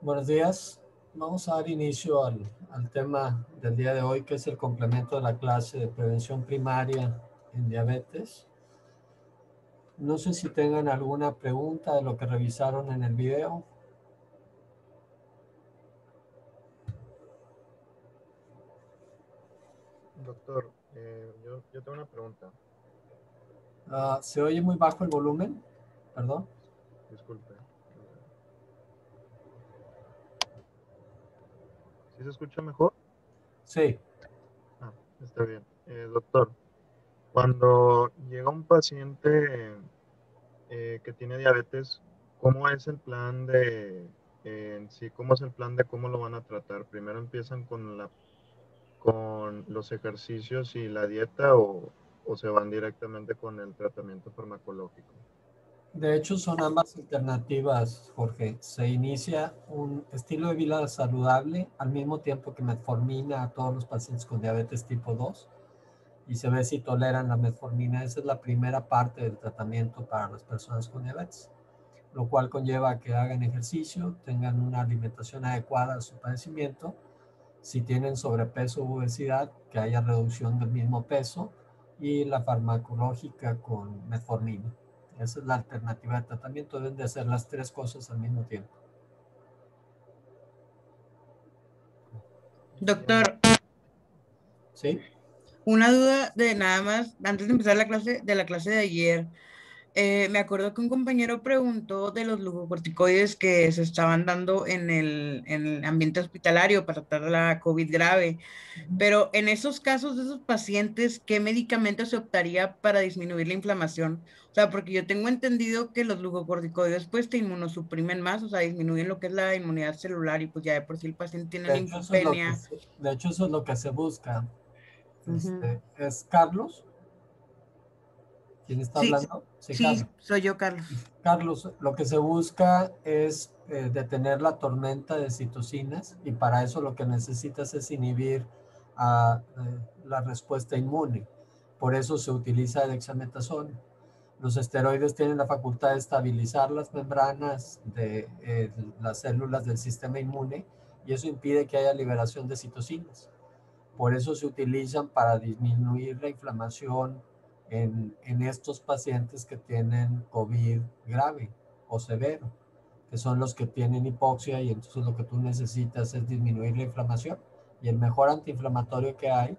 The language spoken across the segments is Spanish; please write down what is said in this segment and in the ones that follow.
Buenos días. Vamos a dar inicio al tema del día de hoy, que es el complemento de la clase de prevención primaria en diabetes. No sé si tengan alguna pregunta de lo que revisaron en el video. Doctor, yo tengo una pregunta. ¿Se oye muy bajo el volumen? Perdón. Disculpe. ¿Sí se escucha mejor? Sí. Está bien. Doctor, cuando llega un paciente que tiene diabetes, ¿cómo es el plan en sí, cómo es el plan de cómo lo van a tratar? ¿Primero empiezan con los ejercicios y la dieta o se van directamente con el tratamiento farmacológico? De hecho, son ambas alternativas, Jorge. Se inicia un estilo de vida saludable al mismo tiempo que metformina a todos los pacientes con diabetes tipo 2 y se ve si toleran la metformina. Esa es la primera parte del tratamiento para las personas con diabetes, lo cual conlleva que hagan ejercicio, tengan una alimentación adecuada a su padecimiento. Si tienen sobrepeso u obesidad, que haya reducción del mismo peso y la farmacológica con metformina. Esa es la alternativa de tratamiento. Deben de hacer las tres cosas al mismo tiempo. Doctor, ¿Sí? una duda de nada más, antes de empezar la clase de ayer, me acuerdo que un compañero preguntó de los glucocorticoides que se estaban dando en el ambiente hospitalario para tratar la COVID grave, pero en esos casos de esos pacientes, ¿qué medicamento se optaría para disminuir la inflamación? O sea, porque yo tengo entendido que los glucocorticoides pues te inmunosuprimen más, o sea, disminuyen lo que es la inmunidad celular y pues ya de por sí el paciente tiene De hecho, eso es lo que linfopenia. eso es lo que se busca. Ujú. ¿Es Carlos quien está Sí, hablando? Sí, Carlos. sí, soy yo, Carlos. Carlos, lo que se busca es detener la tormenta de citocinas y para eso lo que necesitas es inhibir la respuesta inmune. Por eso se utiliza dexametasona. Los esteroides tienen la facultad de estabilizar las membranas de las células del sistema inmune y eso impide que haya liberación de citocinas. Por eso se utilizan para disminuir la inflamación en estos pacientes que tienen COVID grave o severo, que son los que tienen hipoxia y entonces lo que tú necesitas es disminuir la inflamación. Y el mejor antiinflamatorio que hay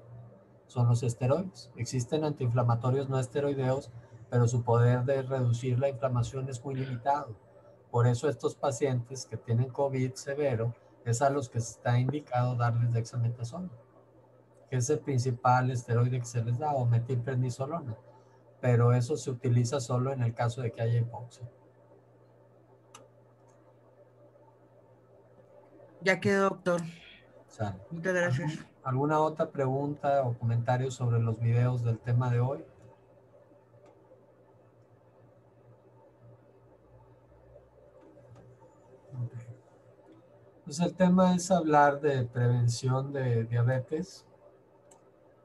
son los esteroides. Existen antiinflamatorios no esteroideos, pero su poder de reducir la inflamación es muy limitado. Por eso estos pacientes que tienen COVID severo es a los que está indicado darles dexametasona, que es el principal esteroide que se les da, o metilprednisolona, pero eso se utiliza solo en el caso de que haya hipoxia. Ya quedó, doctor. O sea, Muchas gracias. ¿alguna otra pregunta o comentario sobre los videos del tema de hoy? Pues el tema es hablar de prevención de diabetes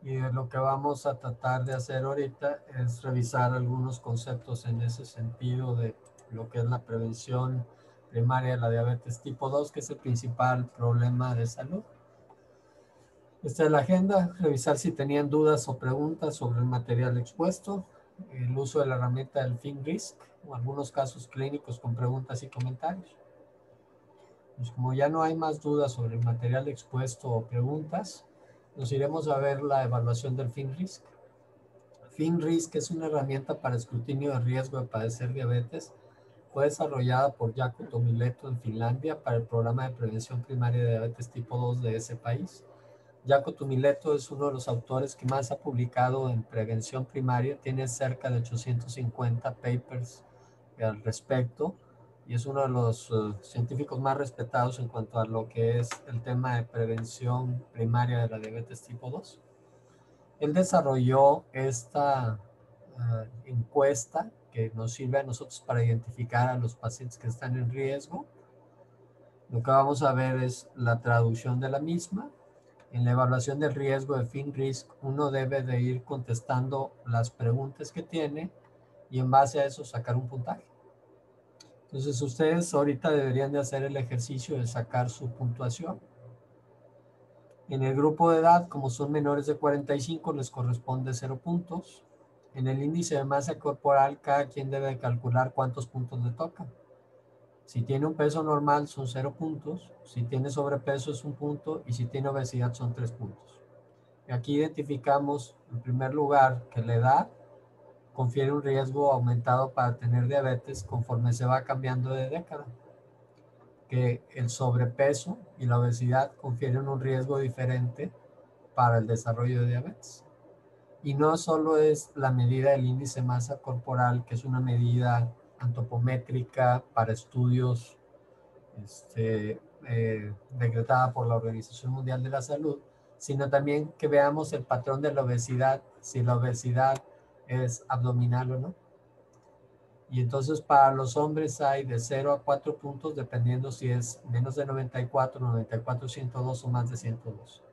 y lo que vamos a tratar de hacer ahorita es revisar algunos conceptos en ese sentido de lo que es la prevención primaria de la diabetes tipo 2, que es el principal problema de salud. Esta es la agenda, revisar si tenían dudas o preguntas sobre el material expuesto, el uso de la herramienta del FinRisk o algunos casos clínicos con preguntas y comentarios. Pues como ya no hay más dudas sobre el material expuesto o preguntas, nos iremos a ver la evaluación del FinRisk. FinRisk es una herramienta para escrutinio de riesgo de padecer diabetes. Fue desarrollada por Jaakko Tomileto en Finlandia para el programa de prevención primaria de diabetes tipo 2 de ese país. Jaakko Tomileto es uno de los autores que más ha publicado en prevención primaria, tiene cerca de 850 papers al respecto y es uno de los científicos más respetados en cuanto a lo que es el tema de prevención primaria de la diabetes tipo 2. Él desarrolló esta encuesta que nos sirve a nosotros para identificar a los pacientes que están en riesgo. Lo que vamos a ver es la traducción de la misma. En la evaluación del riesgo de FinRisk, uno debe de ir contestando las preguntas que tiene y en base a eso sacar un puntaje. Entonces ustedes ahorita deberían de hacer el ejercicio de sacar su puntuación. En el grupo de edad, como son menores de 45, les corresponde 0 puntos. En el índice de masa corporal, cada quien debe calcular cuántos puntos le tocan. Si tiene un peso normal son 0 puntos, si tiene sobrepeso es 1 punto y si tiene obesidad son 3 puntos. Y aquí identificamos en primer lugar que la edad confiere un riesgo aumentado para tener diabetes conforme se va cambiando de década, que el sobrepeso y la obesidad confieren un riesgo diferente para el desarrollo de diabetes. Y no solo es la medida del índice de masa corporal, que es una medida antropométrica para estudios decretada por la Organización Mundial de la Salud, sino también que veamos el patrón de la obesidad, si la obesidad es abdominal o no. Y entonces para los hombres hay de 0 a 4 puntos, dependiendo si es menos de 94, 94, 102 o más de 102.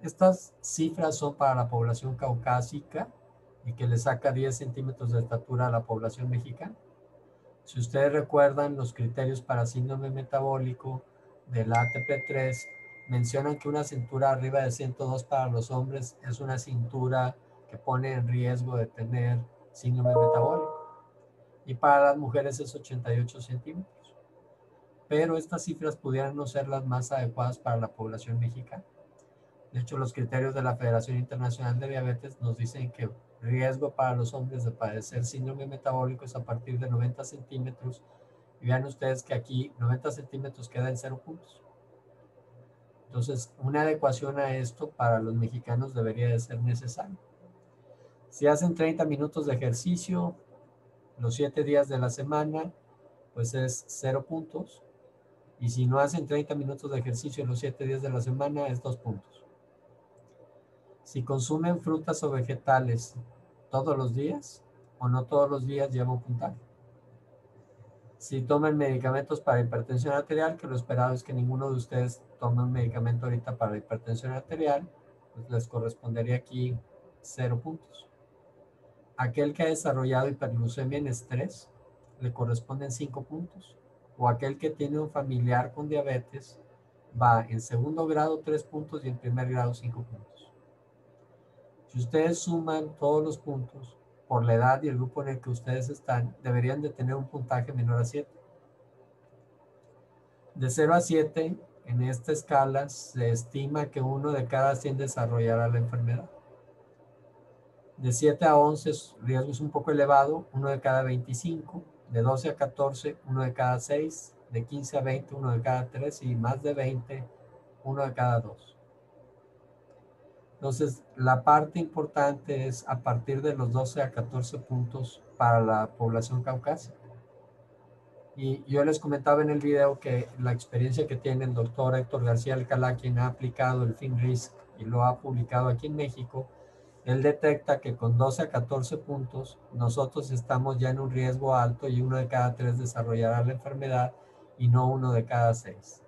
Estas cifras son para la población caucásica y que le saca 10 centímetros de estatura a la población mexicana. Si ustedes recuerdan, los criterios para síndrome metabólico de la ATP3 mencionan que una cintura arriba de 102 para los hombres es una cintura que pone en riesgo de tener síndrome metabólico. Y para las mujeres es 88 centímetros. Pero estas cifras pudieran no ser las más adecuadas para la población mexicana. De hecho, los criterios de la Federación Internacional de Diabetes nos dicen que riesgo para los hombres de padecer síndrome metabólico es a partir de 90 centímetros. Y vean ustedes que aquí 90 centímetros queda en 0 puntos. Entonces, una adecuación a esto para los mexicanos debería de ser necesaria. Si hacen 30 minutos de ejercicio los 7 días de la semana, pues es 0 puntos. Y si no hacen 30 minutos de ejercicio los 7 días de la semana, es 2 puntos. Si consumen frutas o vegetales todos los días o no todos los días, lleva un puntaje. Si toman medicamentos para hipertensión arterial, que lo esperado es que ninguno de ustedes tome un medicamento ahorita para hipertensión arterial, pues les correspondería aquí 0 puntos. Aquel que ha desarrollado hiperglucemia en estrés, le corresponden 5 puntos. O aquel que tiene un familiar con diabetes, va en segundo grado 3 puntos y en primer grado 5 puntos. Si ustedes suman todos los puntos por la edad y el grupo en el que ustedes están, deberían de tener un puntaje menor a 7. De 0 a 7, en esta escala se estima que 1 de cada 100 desarrollará la enfermedad. De 7 a 11, el riesgo es un poco elevado, 1 de cada 25. De 12 a 14, 1 de cada 6. De 15 a 20, 1 de cada 3. Y más de 20, 1 de cada 2. Entonces, la parte importante es a partir de los 12 a 14 puntos para la población caucásica. Y yo les comentaba en el video que la experiencia que tiene el doctor Héctor García Alcalá, quien ha aplicado el FinRisk y lo ha publicado aquí en México, él detecta que con 12 a 14 puntos nosotros estamos ya en un riesgo alto y 1 de cada 3 desarrollará la enfermedad y no 1 de cada 6.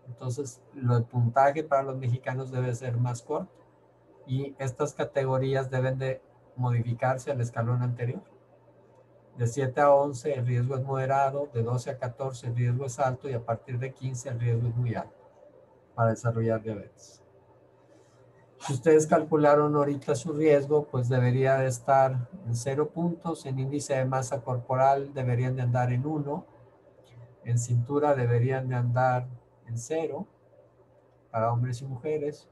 Entonces, el puntaje para los mexicanos debe ser más corto y estas categorías deben de modificarse al escalón anterior. De 7 a 11 el riesgo es moderado, de 12 a 14 el riesgo es alto y a partir de 15 el riesgo es muy alto para desarrollar diabetes. Si ustedes calcularon ahorita su riesgo, pues debería de estar en 0 puntos, en índice de masa corporal deberían de andar en 1, en cintura deberían de andar en 0 para hombres y mujeres.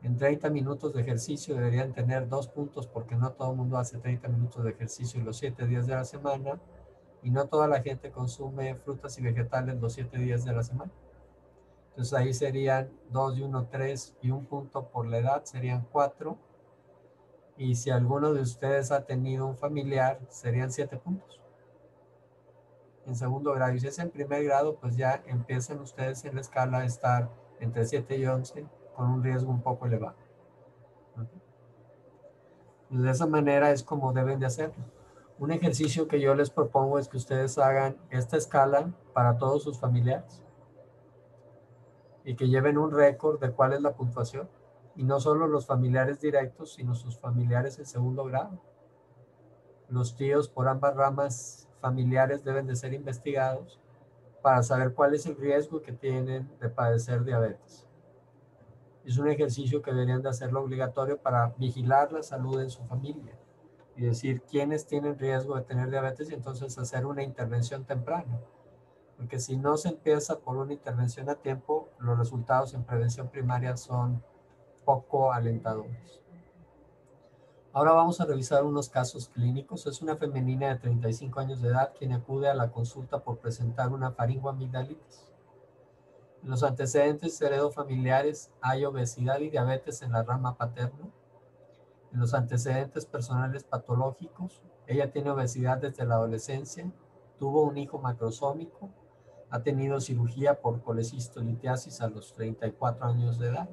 En 30 minutos de ejercicio deberían tener 2 puntos porque no todo el mundo hace 30 minutos de ejercicio los 7 días de la semana y no toda la gente consume frutas y vegetales los 7 días de la semana. Entonces ahí serían 2 y 1, 3 y 1 punto por la edad, serían 4. Y si alguno de ustedes ha tenido un familiar, serían 7 puntos. En segundo grado. Y si es en primer grado, pues ya empiezan ustedes en la escala a estar entre 7 y 11 con un riesgo un poco elevado. De esa manera es como deben de hacerlo. Un ejercicio que yo les propongo es que ustedes hagan esta escala para todos sus familiares y que lleven un récord de cuál es la puntuación. Y no solo los familiares directos, sino sus familiares en segundo grado. Los tíos por ambas ramas familiares deben de ser investigados para saber cuál es el riesgo que tienen de padecer diabetes. Es un ejercicio que deberían de hacerlo obligatorio para vigilar la salud en su familia y decir quiénes tienen riesgo de tener diabetes y entonces hacer una intervención temprana. Porque si no se empieza por una intervención a tiempo, los resultados en prevención primaria son poco alentadores. Ahora vamos a revisar unos casos clínicos. Es una femenina de 35 años de edad quien acude a la consulta por presentar una faringoamigdalitis. En los antecedentes heredofamiliares hay obesidad y diabetes en la rama paterna. En los antecedentes personales patológicos, ella tiene obesidad desde la adolescencia, tuvo un hijo macrosómico, ha tenido cirugía por colecistolitiasis a los 34 años de edad.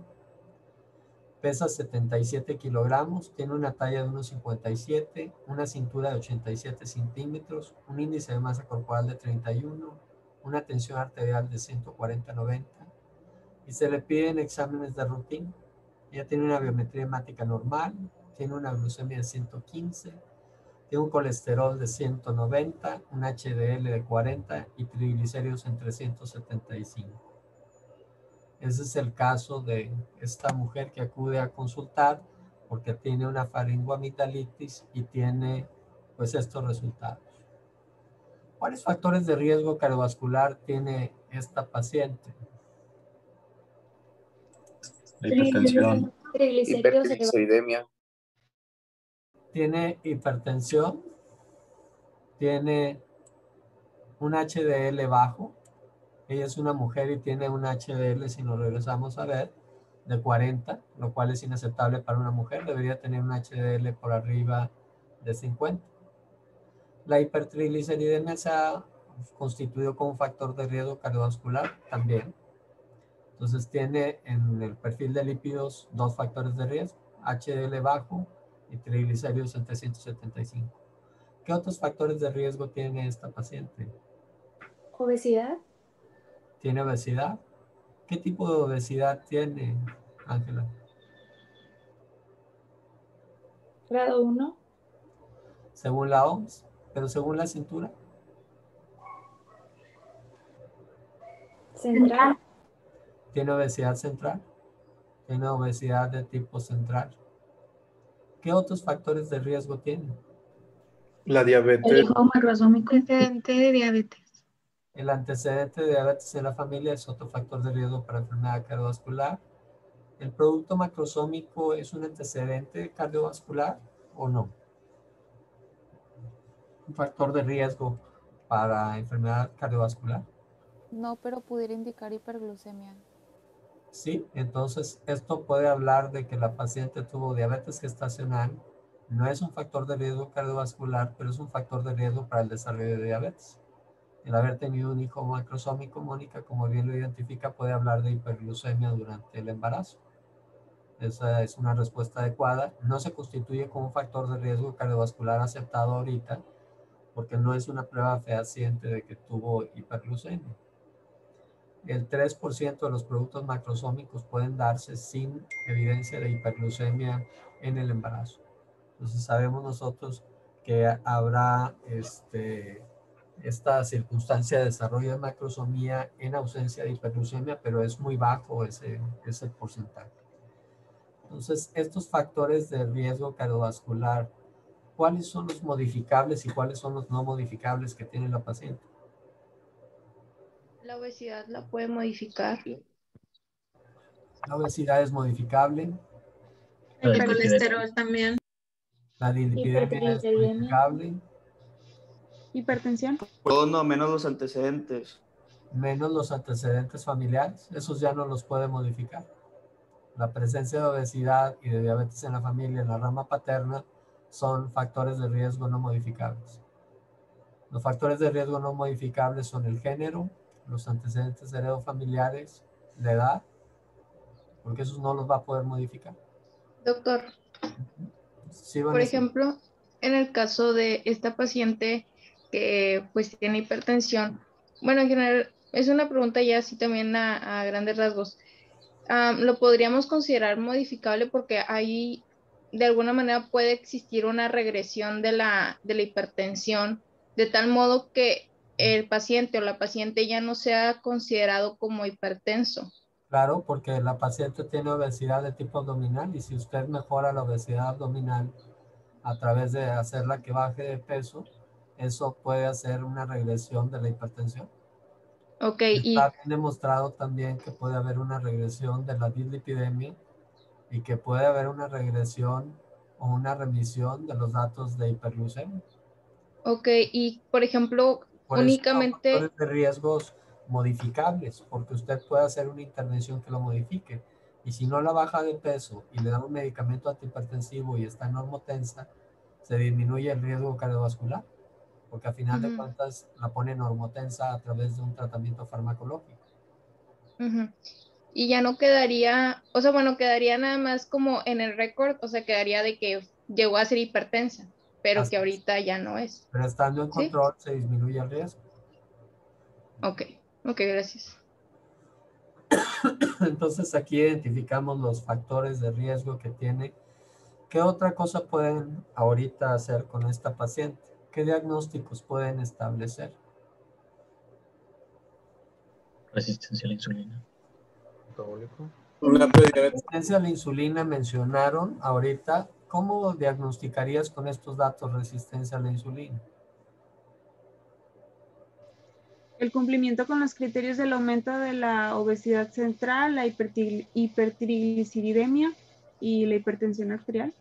Pesa 77 kilogramos, tiene una talla de 1,57, una cintura de 87 centímetros, un índice de masa corporal de 31, una tensión arterial de 140/90 y se le piden exámenes de rutina. Ella tiene una biometría hemática normal, tiene una glucemia de 115, tiene un colesterol de 190, un HDL de 40 y triglicéridos en 375. Ese es el caso de esta mujer que acude a consultar porque tiene una faringoamigdalitis y tiene pues estos resultados. ¿Cuáles factores de riesgo cardiovascular tiene esta paciente? Hipertensión, Triglicéridos elevados. hipertrigliceridemia, Tiene hipertensión, tiene un HDL bajo. Ella es una mujer y tiene un HDL, si nos regresamos a ver, de 40, lo cual es inaceptable para una mujer. Debería tener un HDL por arriba de 50. La hipertrigliceridemia se ha constituido como un factor de riesgo cardiovascular también. Entonces tiene en el perfil de lípidos dos factores de riesgo, HDL bajo y triglicéridos en 375. ¿Qué otros factores de riesgo tiene esta paciente? Obesidad, ¿Tiene obesidad? ¿Qué tipo de obesidad tiene, Ángela? grado 1, Según la OMS, pero según la cintura. central, ¿Tiene obesidad central? ¿Tiene obesidad de tipo central? ¿Qué otros factores de riesgo tiene? la el diabetes, hijo macrosómico, Antecedente de diabetes. El antecedente de diabetes en la familia es otro factor de riesgo para enfermedad cardiovascular. ¿El producto macrosómico es un antecedente cardiovascular o no? Un factor de riesgo para enfermedad cardiovascular. No, pero pudiera indicar hiperglucemia. Sí, entonces esto puede hablar de que la paciente tuvo diabetes gestacional. No es un factor de riesgo cardiovascular, pero es un factor de riesgo para el desarrollo de diabetes. El haber tenido un hijo macrosómico, Mónica, como bien lo identifica, puede hablar de hiperglucemia durante el embarazo. Esa es una respuesta adecuada. No se constituye como un factor de riesgo cardiovascular aceptado ahorita, porque no es una prueba fehaciente de que tuvo hiperglucemia. El 3% de los productos macrosómicos pueden darse sin evidencia de hiperglucemia en el embarazo. Entonces sabemos nosotros que habrá esta circunstancia de desarrollo de macrosomía en ausencia de hiperglucemia, pero es muy bajo ese porcentaje. Entonces, estos factores de riesgo cardiovascular, ¿cuáles son los modificables y cuáles son los no modificables que tiene la paciente? La obesidad la puede modificar. La obesidad es modificable, El colesterol también. la dilipidemia es hipertrigliceridemia, modificable, Hipertensión. todo no menos los antecedentes. menos los antecedentes familiares, esos ya no los puede modificar. La presencia de obesidad y de diabetes en la familia, en la rama paterna, son factores de riesgo no modificables. Los factores de riesgo no modificables son el género, los antecedentes heredofamiliares, la edad, porque esos no los va a poder modificar. Doctor, Sí, por Vanessa. ejemplo, en el caso de esta paciente que pues tiene hipertensión, bueno, en general es una pregunta ya así también a grandes rasgos. Lo podríamos considerar modificable porque ahí de alguna manera puede existir una regresión de la hipertensión de tal modo que el paciente o la paciente ya no sea considerado como hipertenso. Claro, porque la paciente tiene obesidad de tipo abdominal y si usted mejora la obesidad abdominal a través de hacerla que baje de peso, eso puede hacer una regresión de la hipertensión. Ok, Está bien demostrado también que puede haber una regresión de la dislipidemia y que puede haber una regresión o una remisión de los datos de hiperglucemia. ok, y por ejemplo, Por eso son únicamente, factores de riesgos modificables, porque usted puede hacer una intervención que lo modifique. Y si no la baja de peso y le da un medicamento antihipertensivo y está normotensa, se disminuye el riesgo cardiovascular, porque a final de cuentas la pone normotensa a través de un tratamiento farmacológico. y ya no quedaría, o sea, bueno, quedaría nada más como en el récord, o sea, quedaría de que llegó a ser hipertensa, pero Así que es. ahorita ya no es. Pero estando en ¿Sí? control se disminuye el riesgo. Ok, gracias. Entonces aquí identificamos los factores de riesgo que tiene. ¿Qué otra cosa pueden ahorita hacer con esta paciente? ¿Qué diagnósticos pueden establecer? Resistencia a la insulina. Metabólico. Resistencia a la insulina mencionaron ahorita. ¿Cómo diagnosticarías con estos datos resistencia a la insulina? El cumplimiento con los criterios del aumento de la obesidad central, la hipertrigliceridemia y la hipertensión arterial.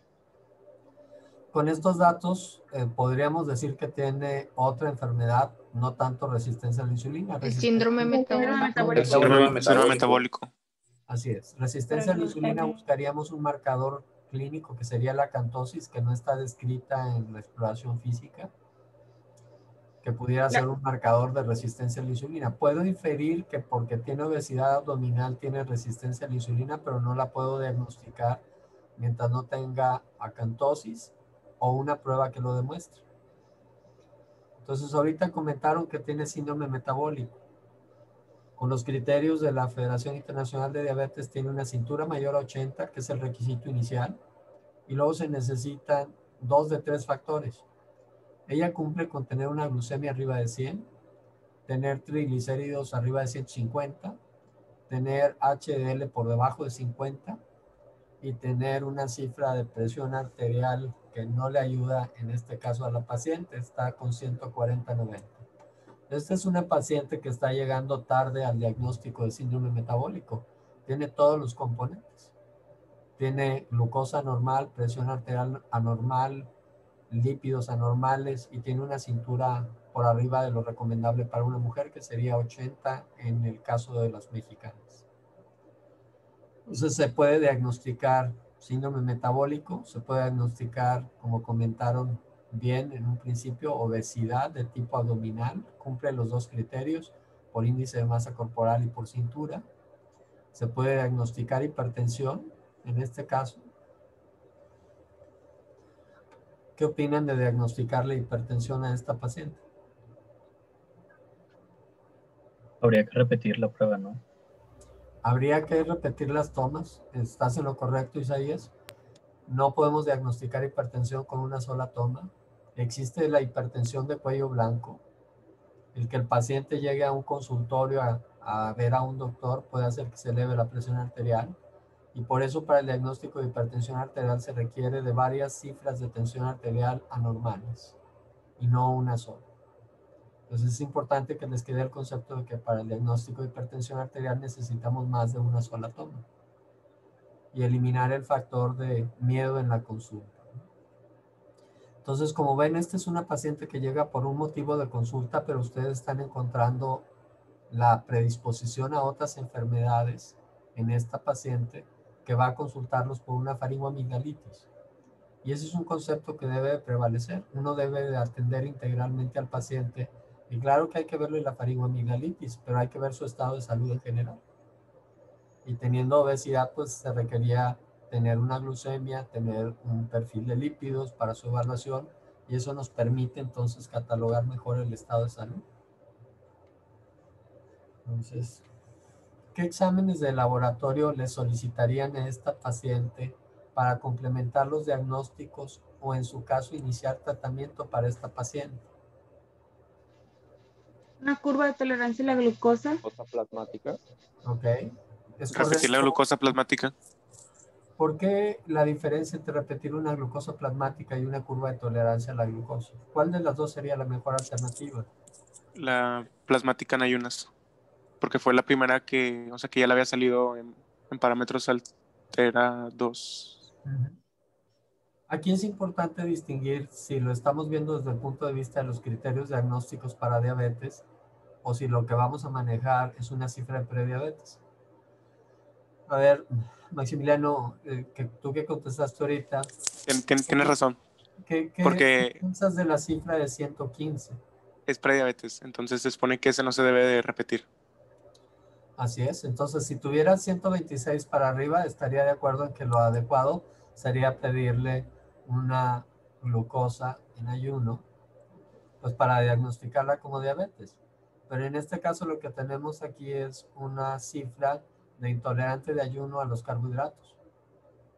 Con estos datos podríamos decir que tiene otra enfermedad, no tanto resistencia a la insulina. El síndrome metabólico. El síndrome metabólico. Así es. Resistencia a la insulina buscaríamos un marcador clínico que sería la acantosis, que no está descrita en la exploración física, que pudiera ser un marcador de resistencia a la insulina. Puedo inferir que porque tiene obesidad abdominal tiene resistencia a la insulina, pero no la puedo diagnosticar mientras no tenga acantosis o una prueba que lo demuestre. Entonces ahorita comentaron que tiene síndrome metabólico. Con los criterios de la Federación Internacional de Diabetes tiene una cintura mayor a 80, que es el requisito inicial, y luego se necesitan 2 de 3 factores. Ella cumple con tener una glucemia arriba de 100, tener triglicéridos arriba de 150, tener HDL por debajo de 50 y tener una cifra de presión arterial que no le ayuda en este caso a la paciente, está con 140/90. Esta es una paciente que está llegando tarde al diagnóstico de síndrome metabólico. Tiene todos los componentes. Tiene glucosa anormal, presión arterial anormal, lípidos anormales y tiene una cintura por arriba de lo recomendable para una mujer, que sería 80 en el caso de las mexicanas. Entonces se puede diagnosticar síndrome metabólico, se puede diagnosticar, como comentaron bien en un principio, obesidad de tipo abdominal, cumple los 2 criterios, por índice de masa corporal y por cintura. Se puede diagnosticar hipertensión, en este caso. ¿Qué opinan de diagnosticarle hipertensión a esta paciente? Habría que repetir la prueba, ¿no? Habría que repetir las tomas. ¿Estás en lo correcto, Isaías? No podemos diagnosticar hipertensión con una sola toma. Existe la hipertensión de cuello blanco. El que el paciente llegue a un consultorio a ver a un doctor puede hacer que se eleve la presión arterial. Y por eso para el diagnóstico de hipertensión arterial se requiere de varias cifras de tensión arterial anormales y no una sola. Entonces es importante que les quede el concepto de que para el diagnóstico de hipertensión arterial necesitamos más de una sola toma y eliminar el factor de miedo en la consulta. Entonces, como ven, esta es una paciente que llega por un motivo de consulta, pero ustedes están encontrando la predisposición a otras enfermedades en esta paciente que va a consultarlos por una faringoamigdalitis. Y ese es un concepto que debe prevalecer. Uno debe de atender integralmente al paciente. Y claro que hay que verle la faringoamigdalitis, pero hay que ver su estado de salud en general. Y teniendo obesidad, pues se requería tener una glucemia, tener un perfil de lípidos para su evaluación, y eso nos permite entonces catalogar mejor el estado de salud. Entonces, ¿qué exámenes de laboratorio le solicitarían a esta paciente para complementar los diagnósticos o en su caso iniciar tratamiento para esta paciente? Una curva de tolerancia a la glucosa. Glucosa plasmática. Ok. Es Repetir la correcto. glucosa plasmática. ¿Por qué la diferencia entre repetir una glucosa plasmática y una curva de tolerancia a la glucosa? ¿Cuál de las dos sería la mejor alternativa? La plasmática en ayunas. Porque fue la primera que, o sea, que ya le había salido en parámetros altera 2. Aquí es importante distinguir si lo estamos viendo desde el punto de vista de los criterios diagnósticos para diabetes o si lo que vamos a manejar es una cifra de prediabetes. A ver, Maximiliano, tú que contestaste ahorita. Tienes razón. ¿Qué Porque piensas de la cifra de 115? es prediabetes, entonces se supone que ese no se debe de repetir. Así es, entonces si tuviera 126 para arriba, estaría de acuerdo en que lo adecuado sería pedirle una glucosa en ayuno, pues para diagnosticarla como diabetes. Pero en este caso lo que tenemos aquí es una cifra de intolerante de ayuno a los carbohidratos.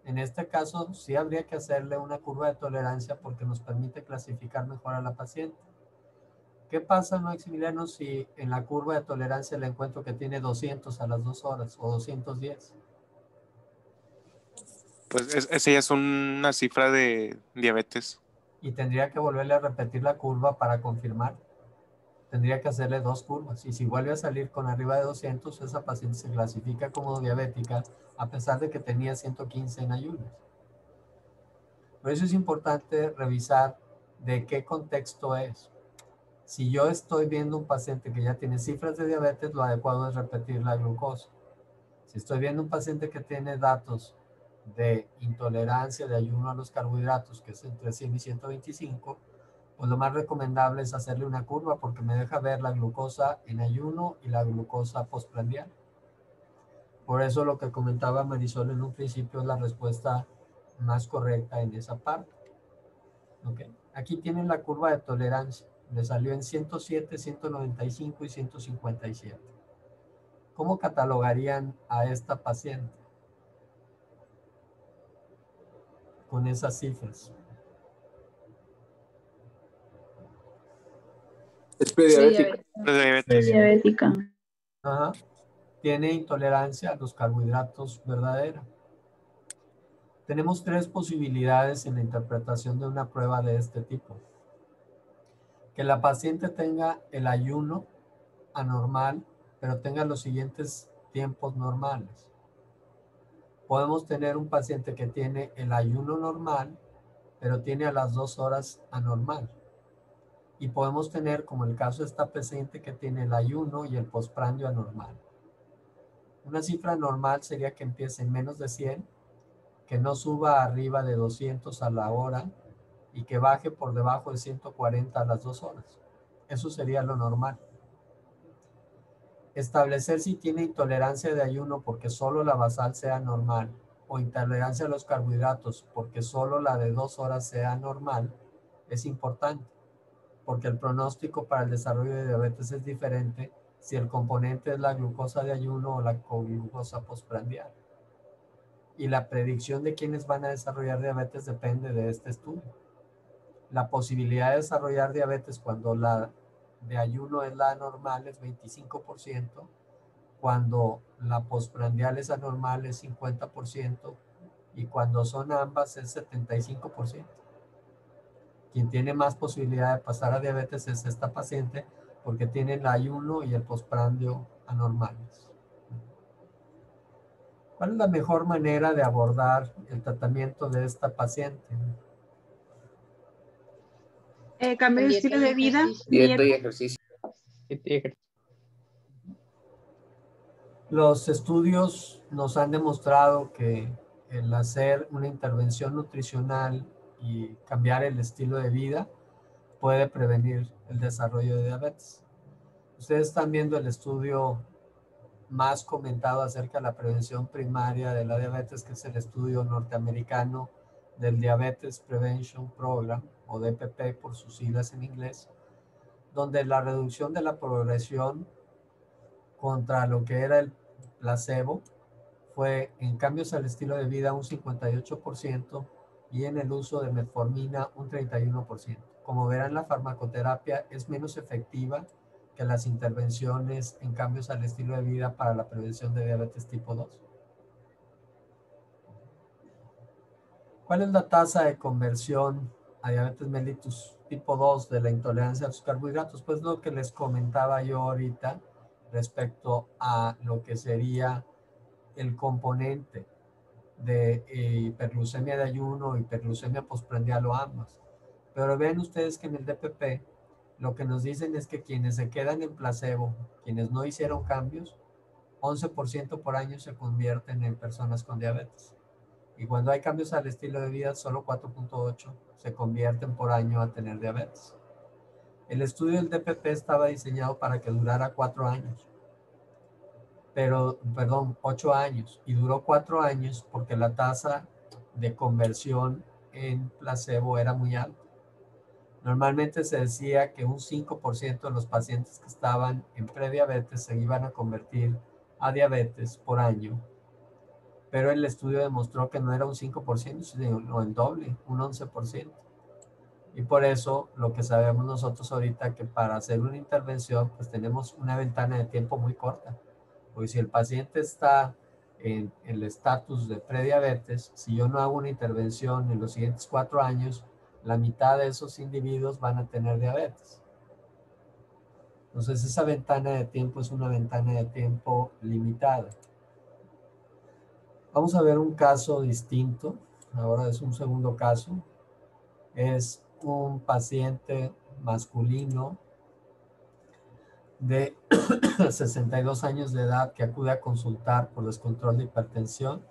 En este caso sí habría que hacerle una curva de tolerancia porque nos permite clasificar mejor a la paciente. ¿Qué pasa, Maximiliano, si en la curva de tolerancia le encuentro que tiene 200 a las 2 horas o 210? Pues esa ya es una cifra de diabetes. Y tendría que volverle a repetir la curva para confirmar. Tendría que hacerle 2 curvas. Y si vuelve a salir con arriba de 200, esa paciente se clasifica como diabética a pesar de que tenía 115 en ayunas. Por eso es importante revisar de qué contexto es. Si yo estoy viendo un paciente que ya tiene cifras de diabetes, lo adecuado es repetir la glucosa. Si estoy viendo un paciente que tiene datos de intolerancia de ayuno a los carbohidratos, que es entre 100 y 125, pues lo más recomendable es hacerle una curva porque me deja ver la glucosa en ayuno y la glucosa postprandial. Por eso lo que comentaba Marisol en un principio es la respuesta más correcta en esa parte. ¿Okay? Aquí tienen la curva de tolerancia. Le salió en 107, 195 y 157. ¿Cómo catalogarían a esta paciente con esas cifras? Es prediabética. Diabética. Ajá. Tiene intolerancia a los carbohidratos verdadera. Tenemos 3 posibilidades en la interpretación de una prueba de este tipo. Que la paciente tenga el ayuno anormal, pero tenga los siguientes tiempos normales. Podemos tener un paciente que tiene el ayuno normal, pero tiene a las 2 horas anormal. Y podemos tener, como el caso de esta paciente, que tiene el ayuno y el postprandio anormal. Una cifra normal sería que empiece en menos de 100, que no suba arriba de 200 a la hora y que baje por debajo de 140 a las 2 horas. Eso sería lo normal. Establecer si tiene intolerancia de ayuno porque solo la basal sea normal o intolerancia a los carbohidratos porque solo la de 2 horas sea normal es importante porque el pronóstico para el desarrollo de diabetes es diferente si el componente es la glucosa de ayuno o la glucosa postprandial. Y la predicción de quiénes van a desarrollar diabetes depende de este estudio. La posibilidad de desarrollar diabetes cuando la de ayuno es la anormal es 25%, cuando la postprandial es anormal es 50% y cuando son ambas es 75%. Quien tiene más posibilidad de pasar a diabetes es esta paciente porque tiene el ayuno y el postprandio anormales. ¿Cuál es la mejor manera de abordar el tratamiento de esta paciente? Cambio de estilo de vida. Dieta y ejercicio. Los estudios nos han demostrado que el hacer una intervención nutricional y cambiar el estilo de vida puede prevenir el desarrollo de diabetes. Ustedes están viendo el estudio más comentado acerca de la prevención primaria de la diabetes, que es el estudio norteamericano del Diabetes Prevention Program, o DPP por sus siglas en inglés, donde la reducción de la progresión contra lo que era el placebo fue en cambios al estilo de vida un 58% y en el uso de metformina un 31%. Como verán, la farmacoterapia es menos efectiva que las intervenciones en cambios al estilo de vida para la prevención de diabetes tipo 2. ¿Cuál es la tasa de conversión a diabetes mellitus tipo 2 de la intolerancia a los carbohidratos? Pues lo que les comentaba yo ahorita respecto a lo que sería el componente de hiperglucemia de ayuno, hiperglucemia postprandial o ambas. Pero ven ustedes que en el DPP lo que nos dicen es que quienes se quedan en placebo, quienes no hicieron cambios, 11% por año se convierten en personas con diabetes. Y cuando hay cambios al estilo de vida, solo 4.8 se convierten por año a tener diabetes. El estudio del DPP estaba diseñado para que durara 4 años. 8 años. Y duró 4 años porque la tasa de conversión en placebo era muy alta. Normalmente se decía que un 5% de los pacientes que estaban en prediabetes se iban a convertir a diabetes por año. Pero el estudio demostró que no era un 5%, sino el doble, un 11%. Y por eso lo que sabemos nosotros ahorita que para hacer una intervención pues tenemos una ventana de tiempo muy corta. Porque si el paciente está en el estatus de prediabetes, si yo no hago una intervención en los siguientes 4 años, la mitad de esos individuos van a tener diabetes. Entonces esa ventana de tiempo es una ventana de tiempo limitada. Vamos a ver un caso distinto. Ahora es un segundo caso. Es un paciente masculino de 62 años de edad que acude a consultar por descontrol de hipertensión.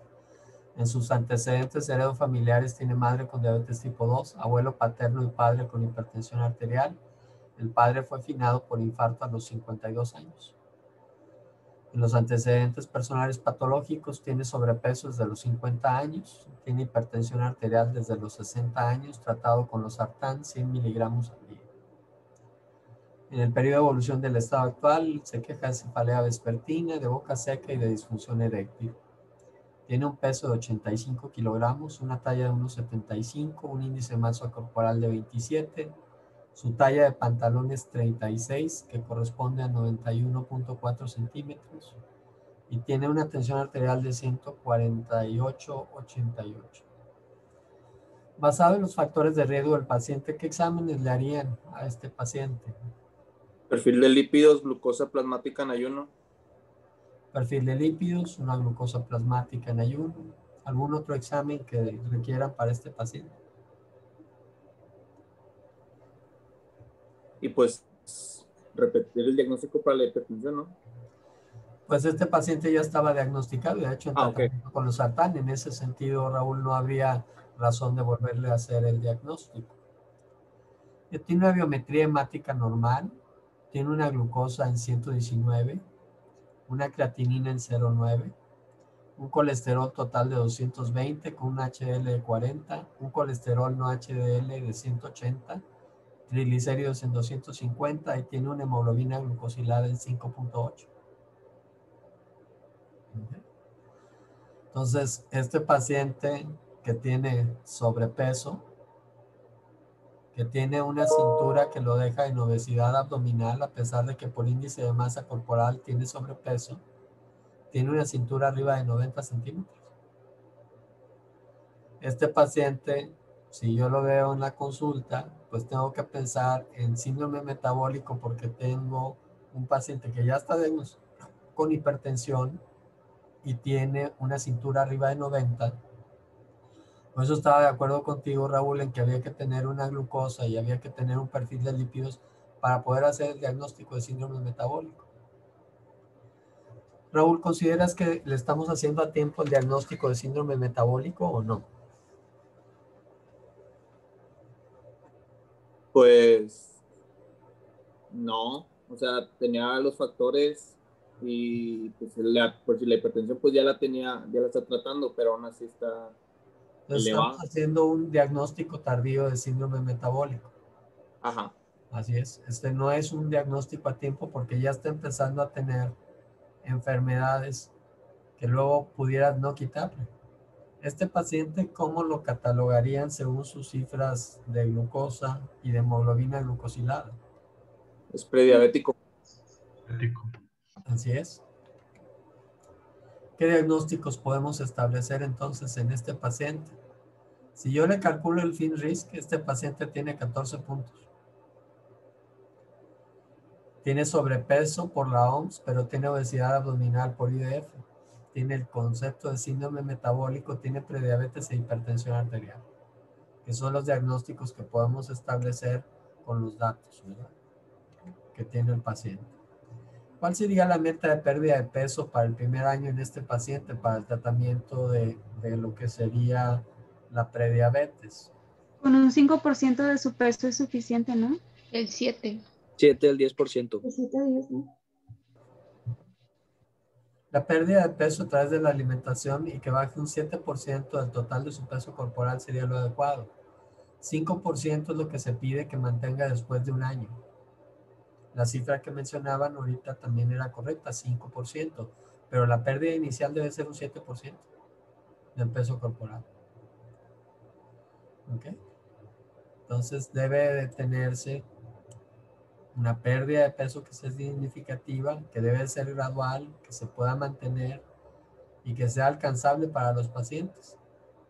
En sus antecedentes heredofamiliares tiene madre con diabetes tipo 2, abuelo paterno y padre con hipertensión arterial. El padre fue finado por infarto a los 52 años. En los antecedentes personales patológicos tiene sobrepeso desde los 50 años, tiene hipertensión arterial desde los 60 años, tratado con losartán 100 miligramos al día. En el periodo de evolución del estado actual se queja de cefalea vespertina, de boca seca y de disfunción eréctil. Tiene un peso de 85 kilogramos, una talla de 1,75, un índice de masa corporal de 27, su talla de pantalón es 36, que corresponde a 91.4 centímetros, y tiene una tensión arterial de 148/88. Basado en los factores de riesgo del paciente, ¿qué exámenes le harían a este paciente? Perfil de lípidos, glucosa plasmática en ayuno. Perfil de lípidos, una glucosa plasmática en ayuno. ¿Algún otro examen que requieran para este paciente? Y pues repetir el diagnóstico para la hipertensión, ¿no? Pues este paciente ya estaba diagnosticado y de hecho en tratamiento con losartán. En ese sentido, Raúl, no habría razón de volverle a hacer el diagnóstico. Tiene una biometría hemática normal, tiene una glucosa en 119, una creatinina en 0,9, un colesterol total de 220 con un HDL de 40, un colesterol no HDL de 180, triglicéridos en 250 y tiene una hemoglobina glucosilada en 5.8. Entonces, este paciente que tiene sobrepeso, que tiene una cintura que lo deja en obesidad abdominal, a pesar de que por índice de masa corporal tiene sobrepeso, tiene una cintura arriba de 90 centímetros. Este paciente, si yo lo veo en la consulta, pues tengo que pensar en síndrome metabólico porque tengo un paciente que ya está con hipertensión y tiene una cintura arriba de 90. Por eso estaba de acuerdo contigo, Raúl, en que había que tener una glucosa y había que tener un perfil de lípidos para poder hacer el diagnóstico de síndrome metabólico. Raúl, ¿consideras que le estamos haciendo a tiempo el diagnóstico de síndrome metabólico o no? Pues no, o sea, tenía los factores y pues por si la hipertensión pues ya la está tratando, pero aún así está Entonces elevada. estamos haciendo un diagnóstico tardío de síndrome metabólico. Ajá. Así es, no es un diagnóstico a tiempo porque ya está empezando a tener enfermedades que luego pudieras no quitarle. Este paciente, ¿cómo lo catalogarían según sus cifras de glucosa y de hemoglobina glucosilada? Es prediabético. Así es. ¿Qué diagnósticos podemos establecer entonces en este paciente? Si yo le calculo el fin risk, este paciente tiene 14 puntos. Tiene sobrepeso por la OMS, pero tiene obesidad abdominal por IDF. Tiene el concepto de síndrome metabólico, tiene prediabetes e hipertensión arterial. Que son los diagnósticos que podemos establecer con los datos, ¿verdad?, que tiene el paciente. ¿Cuál sería la meta de pérdida de peso para el primer año en este paciente para el tratamiento de lo que sería la prediabetes? Con un 5% de su peso es suficiente, ¿no? El 7. 7 al 10%. El 7 al 10, ¿no? La pérdida de peso a través de la alimentación y que baje un 7% del total de su peso corporal sería lo adecuado. 5% es lo que se pide que mantenga después de un año. La cifra que mencionaban ahorita también era correcta, 5%, pero la pérdida inicial debe ser un 7% del peso corporal. ¿Ok? Entonces debe de tenerse una pérdida de peso que sea significativa, que debe ser gradual, que se pueda mantener y que sea alcanzable para los pacientes.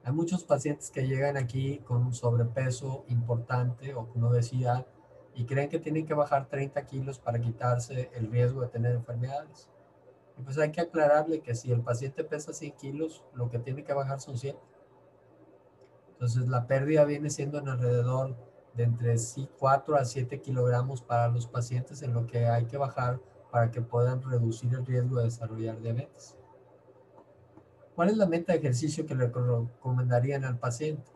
Hay muchos pacientes que llegan aquí con un sobrepeso importante o con obesidad y creen que tienen que bajar 30 kilos para quitarse el riesgo de tener enfermedades. Y pues hay que aclararle que si el paciente pesa 100 kilos, lo que tiene que bajar son 7. Entonces la pérdida viene siendo en alrededor de entre 4 a 7 kilogramos para los pacientes en lo que hay que bajar para que puedan reducir el riesgo de desarrollar diabetes. ¿Cuál es la meta de ejercicio que le recomendarían al paciente?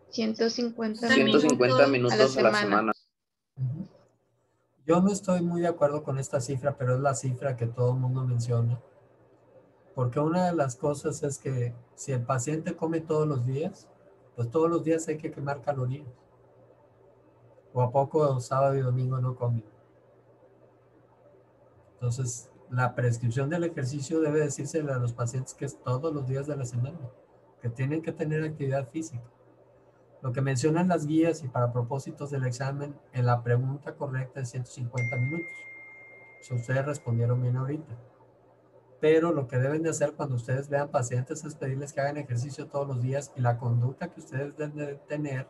150 minutos a la semana. Yo no estoy muy de acuerdo con esta cifra, pero es la cifra que todo el mundo menciona. Porque una de las cosas es que si el paciente come todos los días, pues todos los días hay que quemar calorías. ¿O a poco sábado y domingo no comen? Entonces, la prescripción del ejercicio debe decírsele a los pacientes que es todos los días de la semana, que tienen que tener actividad física. Lo que mencionan las guías y para propósitos del examen, en la pregunta correcta es 150 minutos. Eso ustedes respondieron bien ahorita. Pero lo que deben de hacer cuando ustedes vean pacientes es pedirles que hagan ejercicio todos los días y la conducta que ustedes deben de tener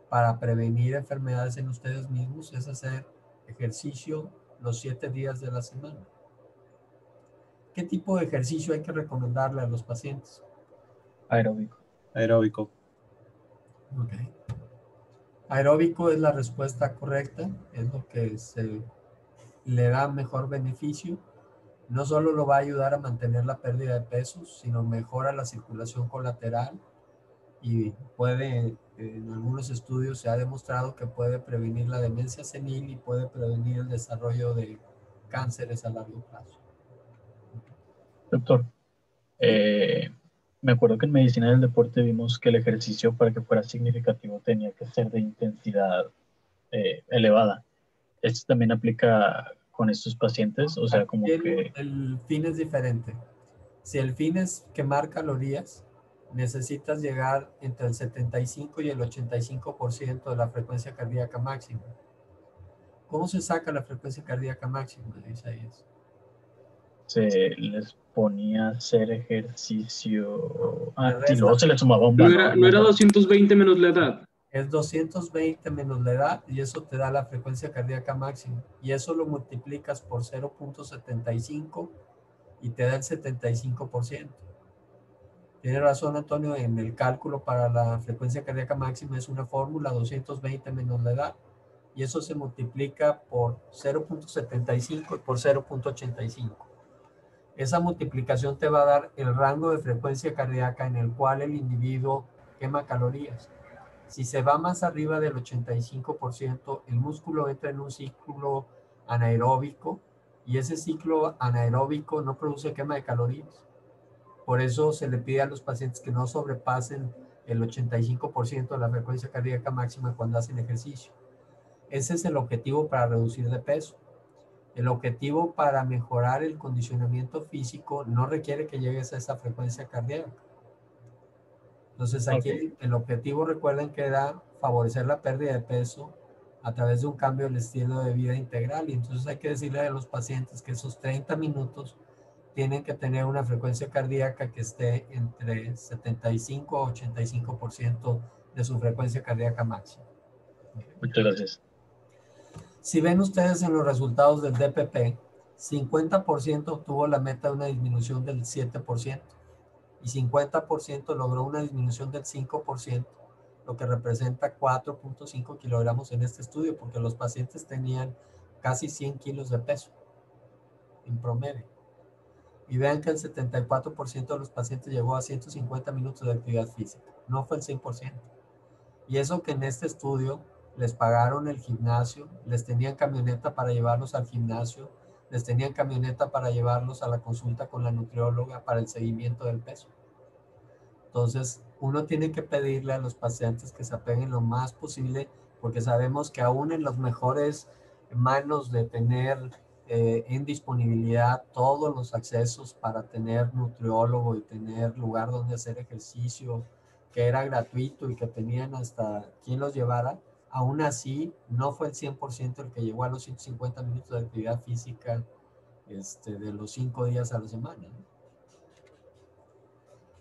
para prevenir enfermedades en ustedes mismos es hacer ejercicio los 7 días de la semana. ¿Qué tipo de ejercicio hay que recomendarle a los pacientes? Aeróbico. Aeróbico. Ok. Aeróbico es la respuesta correcta, es lo que le da mejor beneficio. No solo lo va a ayudar a mantener la pérdida de peso, sino mejora la circulación colateral y puede, en algunos estudios se ha demostrado que puede prevenir la demencia senil y puede prevenir el desarrollo de cánceres a largo plazo. Doctor, me acuerdo que en medicina del deporte vimos que el ejercicio para que fuera significativo tenía que ser de intensidad elevada. ¿Esto también aplica con estos pacientes? O sea, como que... El fin es diferente. Si el fin es quemar calorías, necesitas llegar entre el 75 y el 85% de la frecuencia cardíaca máxima. ¿Cómo se saca la frecuencia cardíaca máxima, Isaías? Se les ponía a hacer ejercicio... y luego se les sumaba un valor. ¿No era 220 menos la edad? Es 220 menos la edad y eso te da la frecuencia cardíaca máxima. Y eso lo multiplicas por 0.75 y te da el 75%. Tiene razón, Antonio, en el cálculo para la frecuencia cardíaca máxima es una fórmula 220 menos la edad y eso se multiplica por 0.75 y por 0.85. Esa multiplicación te va a dar el rango de frecuencia cardíaca en el cual el individuo quema calorías. Si se va más arriba del 85%, el músculo entra en un ciclo anaeróbico y ese ciclo anaeróbico no produce quema de calorías. Por eso se le pide a los pacientes que no sobrepasen el 85% de la frecuencia cardíaca máxima cuando hacen ejercicio. Ese es el objetivo para reducir de peso. El objetivo para mejorar el condicionamiento físico no requiere que llegues a esa frecuencia cardíaca. Entonces aquí el objetivo, recuerden que era favorecer la pérdida de peso a través de un cambio del estilo de vida integral. Y entonces hay que decirle a los pacientes que esos 30 minutos tienen que tener una frecuencia cardíaca que esté entre 75 a 85% de su frecuencia cardíaca máxima. Muchas gracias. Si ven ustedes en los resultados del DPP, 50% obtuvo la meta de una disminución del 7% y 50% logró una disminución del 5%, lo que representa 4.5 kilogramos en este estudio, porque los pacientes tenían casi 100 kilos de peso en promedio. Y vean que el 74% de los pacientes llegó a 150 minutos de actividad física, no fue el 100%. Y eso que en este estudio les pagaron el gimnasio, les tenían camioneta para llevarlos al gimnasio, les tenían camioneta para llevarlos a la consulta con la nutrióloga para el seguimiento del peso. Entonces, uno tiene que pedirle a los pacientes que se apeguen lo más posible, porque sabemos que aún en las mejores manos de tener en disponibilidad todos los accesos para tener nutriólogo y tener lugar donde hacer ejercicio, que era gratuito y que tenían hasta quien los llevara, aún así no fue el 100% el que llegó a los 150 minutos de actividad física de los 5 días a la semana.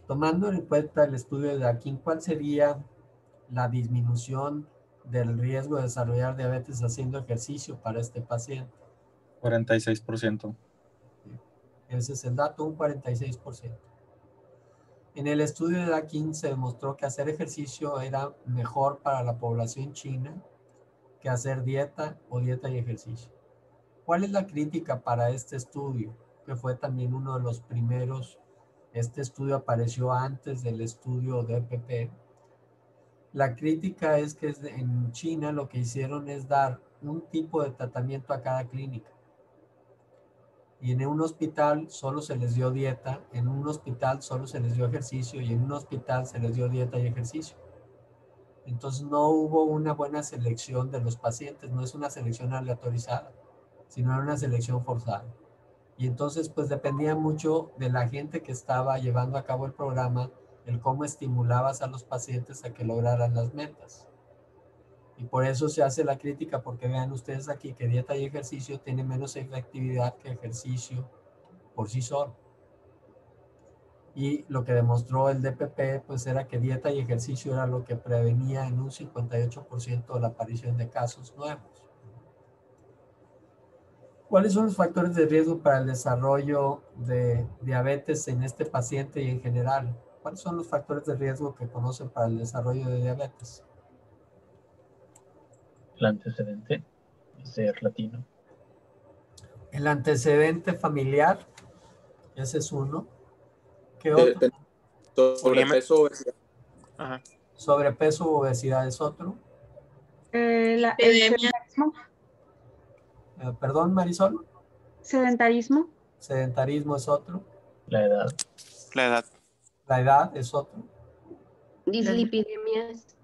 Tomando en cuenta el estudio de Akin, ¿cuál sería la disminución del riesgo de desarrollar diabetes haciendo ejercicio para este paciente? 46%. Ese es el dato, un 46%. En el estudio de Akin se demostró que hacer ejercicio era mejor para la población china que hacer dieta o dieta y ejercicio. ¿Cuál es la crítica para este estudio? Que fue también uno de los primeros. Este estudio apareció antes del estudio de EPP. La crítica es que en China lo que hicieron es dar un tipo de tratamiento a cada clínica. Y en un hospital solo se les dio dieta, en un hospital solo se les dio ejercicio y en un hospital se les dio dieta y ejercicio. Entonces no hubo una buena selección de los pacientes, no es una selección aleatorizada, sino era una selección forzada. Y entonces pues dependía mucho de la gente que estaba llevando a cabo el programa, el cómo estimulabas a los pacientes a que lograran las metas. Y por eso se hace la crítica, porque vean ustedes aquí que dieta y ejercicio tienen menos efectividad que ejercicio por sí solo. Y lo que demostró el DPP pues era que dieta y ejercicio era lo que prevenía en un 58% de la aparición de casos nuevos. ¿Cuáles son los factores de riesgo para el desarrollo de diabetes en este paciente y en general? ¿Cuáles son los factores de riesgo que conocen para el desarrollo de diabetes? El antecedente, ser latino. El antecedente familiar, ese es uno. ¿Qué otro? Sobrepeso, obesidad. Ajá. Sobrepeso o obesidad es otro. El sedentarismo. Perdón, Marisol. Sedentarismo. Sedentarismo es otro. La edad. La edad. La edad es otro. Dislipidemias.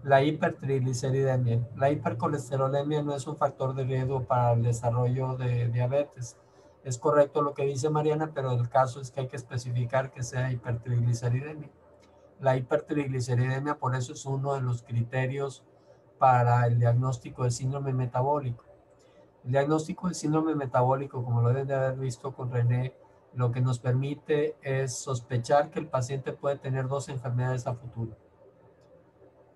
La hipertrigliceridemia. La hipercolesterolemia no es un factor de riesgo para el desarrollo de diabetes. Es correcto lo que dice Mariana, pero el caso es que hay que especificar que sea hipertrigliceridemia. La hipertrigliceridemia, por eso es uno de los criterios para el diagnóstico de síndrome metabólico. El diagnóstico de síndrome metabólico, como lo deben de haber visto con René, lo que nos permite es sospechar que el paciente puede tener dos enfermedades a futuro.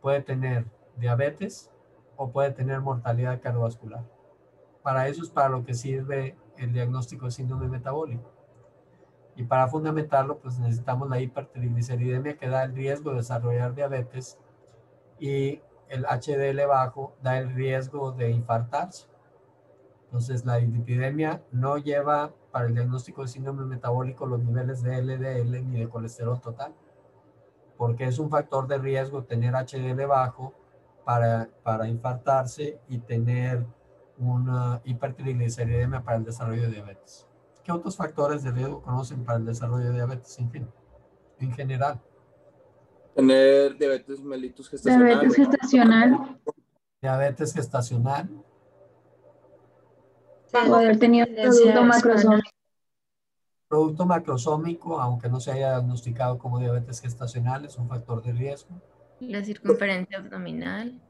Puede tener diabetes o puede tener mortalidad cardiovascular. Para eso es para lo que sirve el diagnóstico de síndrome metabólico. Y para fundamentarlo, pues necesitamos la hipertrigliceridemia, que da el riesgo de desarrollar diabetes, y el HDL bajo da el riesgo de infartarse. Entonces, la dislipidemia no lleva para el diagnóstico de síndrome metabólico los niveles de LDL ni de colesterol total, porque es un factor de riesgo tener HDL bajo para infartarse y tener una hipertrigliceridemia para el desarrollo de diabetes. ¿Qué otros factores de riesgo conocen para el desarrollo de diabetes en general? Tener diabetes mellitus gestacional. Diabetes gestacional. Diabetes gestacional. O haber tenido producto macrosómico. Producto macrosómico, aunque no se haya diagnosticado como diabetes gestacional, es un factor de riesgo. La circunferencia abdominal.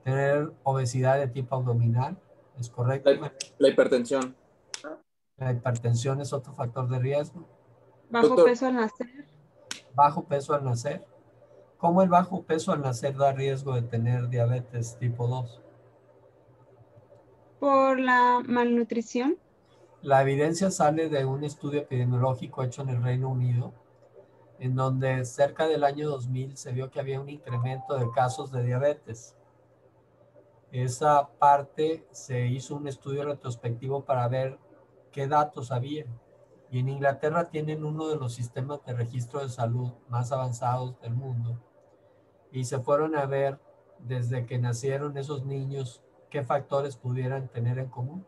Tener obesidad de tipo abdominal, ¿es correcto? La hipertensión. La hipertensión es otro factor de riesgo. Bajo peso al nacer. Bajo peso al nacer. ¿Cómo el bajo peso al nacer da riesgo de tener diabetes tipo 2? Por la malnutrición. La evidencia sale de un estudio epidemiológico hecho en el Reino Unido, en donde cerca del año 2000 se vio que había un incremento de casos de diabetes. Esa parte se hizo un estudio retrospectivo para ver qué datos había. Y en Inglaterra tienen uno de los sistemas de registro de salud más avanzados del mundo. Y se fueron a ver desde que nacieron esos niños qué factores pudieran tener en común.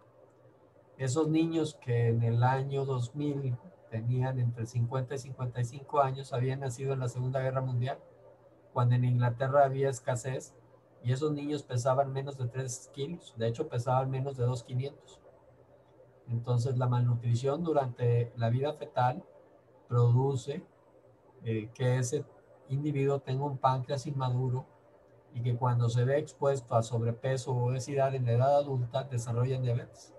Esos niños que en el año 2000 tenían entre 50 y 55 años habían nacido en la Segunda Guerra Mundial, cuando en Inglaterra había escasez, y esos niños pesaban menos de 3 kilos, de hecho pesaban menos de 2,500. Entonces la malnutrición durante la vida fetal produce que ese individuo tenga un páncreas inmaduro y que cuando se ve expuesto a sobrepeso o obesidad en la edad adulta desarrollan diabetes.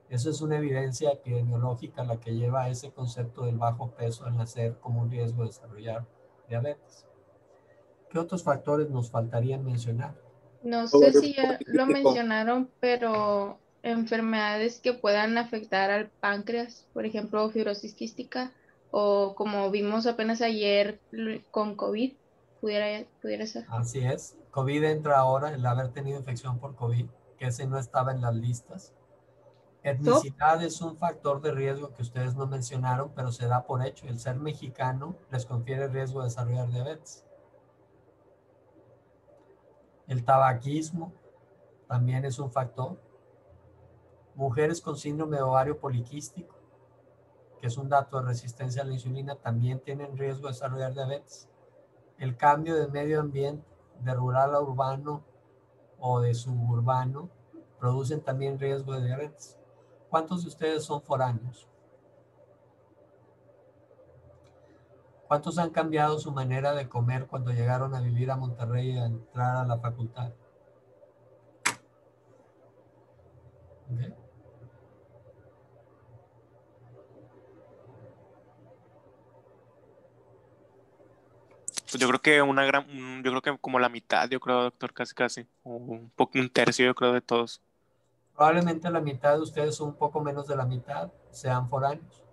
Eso es una evidencia epidemiológica la que lleva a ese concepto del bajo peso al nacer como un riesgo de desarrollar diabetes. ¿Qué otros factores nos faltarían mencionar? No sé si ya lo mencionaron, pero enfermedades que puedan afectar al páncreas, por ejemplo, fibrosis quística, o como vimos apenas ayer con COVID, pudiera ser. Así es. COVID entra ahora, el haber tenido infección por COVID, que ese no estaba en las listas. Etnicidad es un factor de riesgo que ustedes no mencionaron, pero se da por hecho. El ser mexicano les confiere riesgo de desarrollar diabetes. El tabaquismo también es un factor. Mujeres con síndrome de ovario poliquístico, que es un dato de resistencia a la insulina, también tienen riesgo de desarrollar diabetes. El cambio de medio ambiente, de rural a urbano o de suburbano, producen también riesgo de diabetes. ¿Cuántos de ustedes son foráneos? ¿Cuántos han cambiado su manera de comer cuando llegaron a vivir a Monterrey y a entrar a la facultad? ¿Okay? Pues yo creo que yo creo que como la mitad, yo creo, doctor, casi, o un tercio, yo creo, de todos. Probablemente la mitad de ustedes, o un poco menos de la mitad, sean foráneos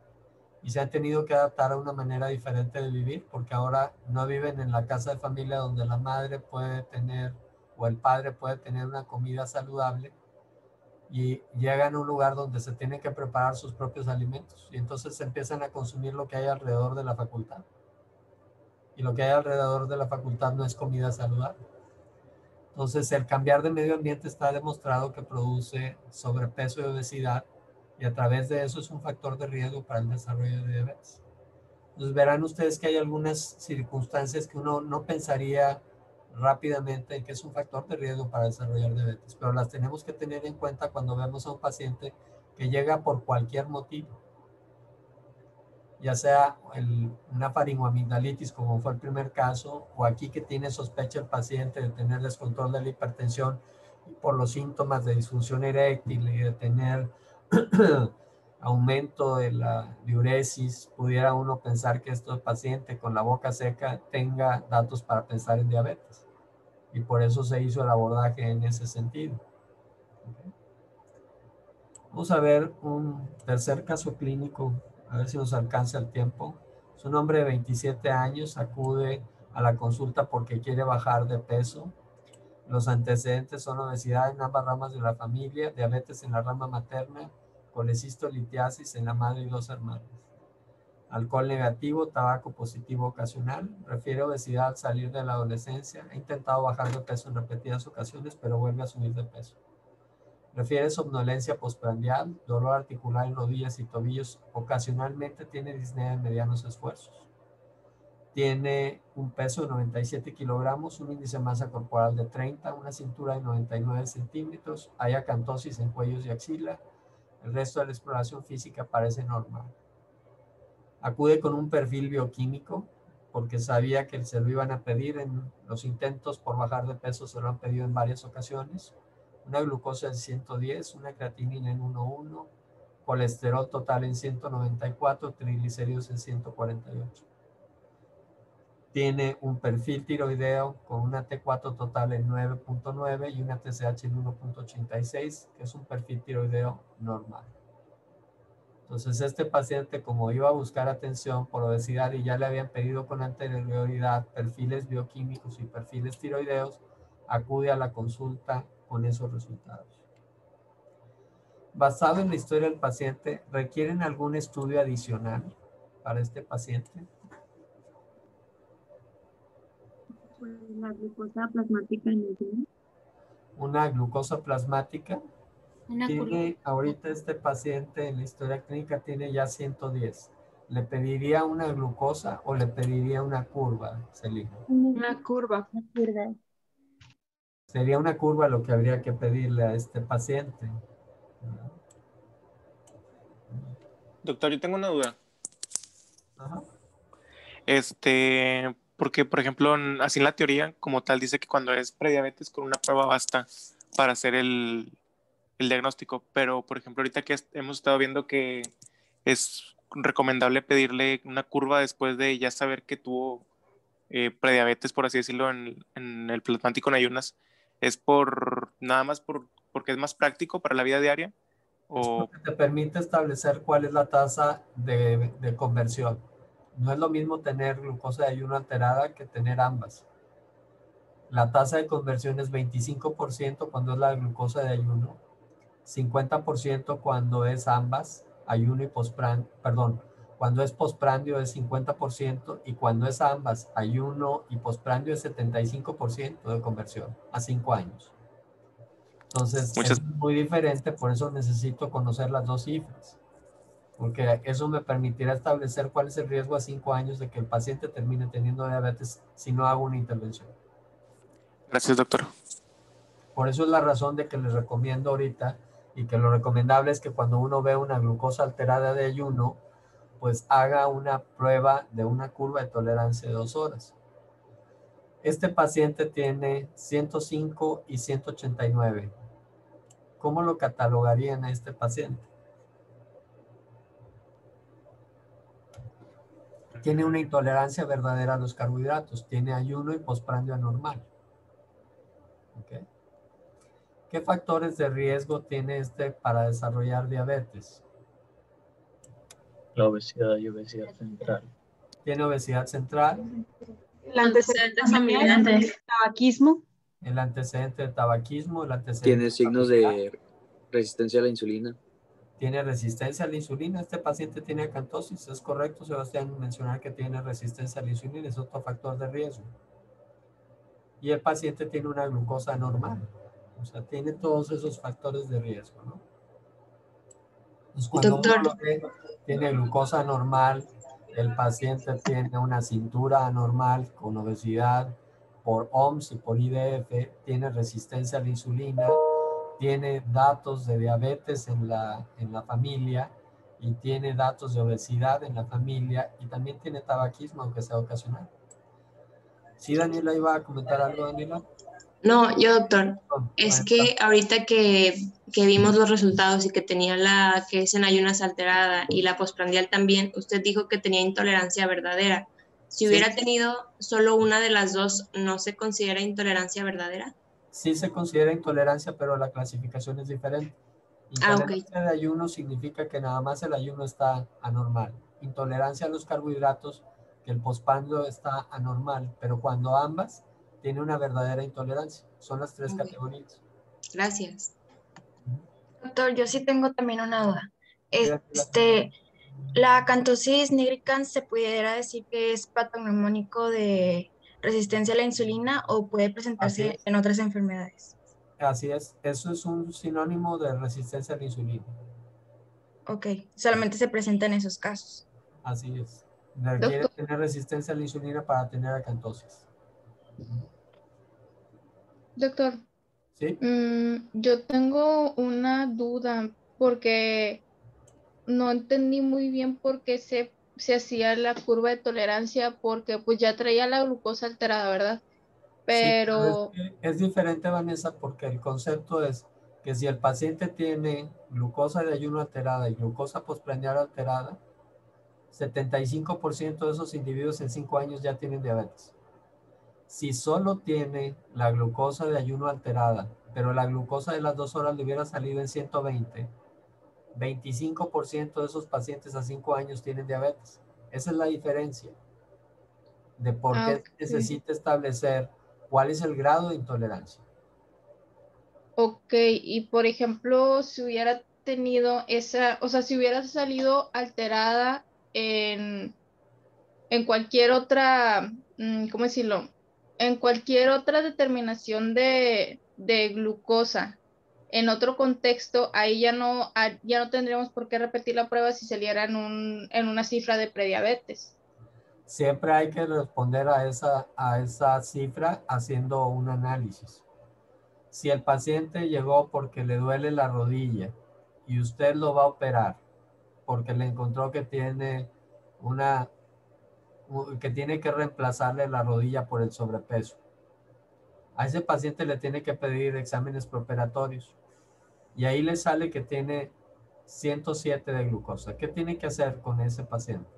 y se han tenido que adaptar a una manera diferente de vivir, porque ahora no viven en la casa de familia donde la madre puede tener o el padre puede tener una comida saludable, y llegan a un lugar donde se tienen que preparar sus propios alimentos y entonces se empiezan a consumir lo que hay alrededor de la facultad. Y lo que hay alrededor de la facultad no es comida saludable. Entonces, el cambiar de medio ambiente está demostrado que produce sobrepeso y obesidad, y a través de eso es un factor de riesgo para el desarrollo de diabetes. Entonces, verán ustedes que hay algunas circunstancias que uno no pensaría rápidamente que es un factor de riesgo para desarrollar diabetes, pero las tenemos que tener en cuenta cuando vemos a un paciente que llega por cualquier motivo, ya sea una faringoamigdalitis, como fue el primer caso, o aquí que tiene sospecha el paciente de tener descontrol de la hipertensión por los síntomas de disfunción eréctil y de tener aumento de la diuresis, pudiera uno pensar que este paciente con la boca seca tenga datos para pensar en diabetes. Y por eso se hizo el abordaje en ese sentido. Okay. Vamos a ver un tercer caso clínico, a ver si nos alcanza el tiempo. Es un hombre de 27 años, acude a la consulta porque quiere bajar de peso. Los antecedentes son obesidad en ambas ramas de la familia, diabetes en la rama materna, colecistolitiasis en la madre y 2 hermanos. Alcohol negativo, tabaco positivo ocasional, refiere obesidad al salir de la adolescencia, ha intentado bajar de peso en repetidas ocasiones, pero vuelve a subir de peso. Refiere somnolencia postprandial, dolor articular en rodillas y tobillos, ocasionalmente tiene disnea de medianos esfuerzos. Tiene un peso de 97 kilogramos, un índice de masa corporal de 30, una cintura de 99 centímetros, hay acantosis en cuellos y axila, el resto de la exploración física parece normal. Acude con un perfil bioquímico porque sabía que se lo iban a pedir en los intentos por bajar de peso, se lo han pedido en varias ocasiones. Una glucosa de 110, una creatinina en 1,1, colesterol total en 194, triglicéridos en 148. Tiene un perfil tiroideo con una T4 total en 9.9 y una TSH en 1.86, que es un perfil tiroideo normal. Entonces este paciente, como iba a buscar atención por obesidad y ya le habían pedido con anterioridad perfiles bioquímicos y perfiles tiroideos, acude a la consulta con esos resultados. Basado en la historia del paciente, ¿requieren algún estudio adicional para este paciente? La glucosa plasmática en el día. Una glucosa plasmática. Una curva. Tiene ahorita este paciente en la historia clínica tiene ya 110. ¿Le pediría una glucosa o le pediría una curva, Celina? Una curva. Sería una curva lo que habría que pedirle a este paciente. Doctor, yo tengo una duda. Ajá. Porque, por ejemplo, así en la teoría, como tal, dice que cuando es prediabetes con una prueba basta para hacer el diagnóstico, pero, por ejemplo, ahorita que hemos estado viendo que es recomendable pedirle una curva después de ya saber que tuvo prediabetes, por así decirlo, en el plasmático en ayunas, ¿es nada más porque es más práctico para la vida diaria? Es porque te permite establecer cuál es la tasa de conversión. No es lo mismo tener glucosa de ayuno alterada que tener ambas. La tasa de conversión es 25% cuando es la glucosa de ayuno, 50% cuando es ambas, ayuno y postprandio, perdón, cuando es postprandio es 50% y cuando es ambas, ayuno y postprandio es 75% de conversión a 5 años. Entonces es muy diferente, por eso necesito conocer las dos cifras, porque eso me permitirá establecer cuál es el riesgo a 5 años de que el paciente termine teniendo diabetes si no hago una intervención. Gracias, doctor. Por eso es la razón de que les recomiendo ahorita y que lo recomendable es que cuando uno ve una glucosa alterada de ayuno, pues haga una prueba de una curva de tolerancia de 2 horas. Este paciente tiene 105 y 189. ¿Cómo lo catalogarían a este paciente? Tiene una intolerancia verdadera a los carbohidratos, tiene ayuno y postprandio anormal. ¿Okay? ¿Qué factores de riesgo tiene para desarrollar diabetes? La obesidad y obesidad central. ¿Tiene obesidad central? El antecedente familiar, el tabaquismo. El antecedente de tabaquismo, el antecedente tiene signos de resistencia a la insulina. Tiene resistencia a la insulina. Este paciente tiene acantosis. Es correcto, Sebastián, mencionar que tiene resistencia a la insulina. Es otro factor de riesgo. Y el paciente tiene una glucosa normal. O sea, tiene todos esos factores de riesgo, ¿no? Entonces, cuando uno lo ve, tiene glucosa normal, el paciente tiene una cintura anormal con obesidad por OMS y por IDF, tiene resistencia a la insulina, tiene datos de diabetes en la familia y tiene datos de obesidad en la familia y también tiene tabaquismo, aunque sea ocasional. ¿Sí, Daniela, iba a comentar algo, Daniela? No, yo, doctor, es que ahorita que vimos los resultados y que tenía la que es en ayunas alterada y la postprandial también, usted dijo que tenía intolerancia verdadera. Si hubiera tenido solo una de las dos, ¿no se considera intolerancia verdadera? Sí se considera intolerancia, pero la clasificación es diferente. Intolerancia de ayuno significa que nada más el ayuno está anormal. Intolerancia a los carbohidratos, que el postprandio está anormal, pero cuando ambas tiene una verdadera intolerancia. Son las 3 categorías. Gracias. Doctor, yo sí tengo también una duda. La acantosis nigricans se pudiera decir que es patognomónico de resistencia a la insulina o puede presentarse en otras enfermedades. Así es, eso es un sinónimo de resistencia a la insulina. Ok, solamente se presenta en esos casos. Así es. Requiere tener resistencia a la insulina para tener acantosis. Doctor, ¿sí? Yo tengo una duda porque no entendí muy bien por qué se se hacía la curva de tolerancia porque pues ya traía la glucosa alterada, ¿verdad? Pero... Sí, es diferente, Vanessa, porque el concepto es que si el paciente tiene glucosa de ayuno alterada y glucosa postprandial alterada, 75% de esos individuos en 5 años ya tienen diabetes. Si solo tiene la glucosa de ayuno alterada, pero la glucosa de las 2 horas le hubiera salido en 120, 25% de esos pacientes a 5 años tienen diabetes. Esa es la diferencia de por qué necesita establecer cuál es el grado de intolerancia. Ok, y por ejemplo, si hubiera tenido esa, o sea, si hubiera salido alterada en cualquier otra, ¿cómo decirlo? En cualquier otra determinación de glucosa, en otro contexto, ahí ya no tendríamos por qué repetir la prueba si saliera en una cifra de prediabetes. Siempre hay que responder a esa cifra haciendo un análisis. Si el paciente llegó porque le duele la rodilla y usted lo va a operar porque le encontró que tiene que reemplazarle la rodilla por el sobrepeso, a ese paciente le tiene que pedir exámenes preoperatorios y ahí le sale que tiene 107 de glucosa. ¿Qué tiene que hacer con ese paciente?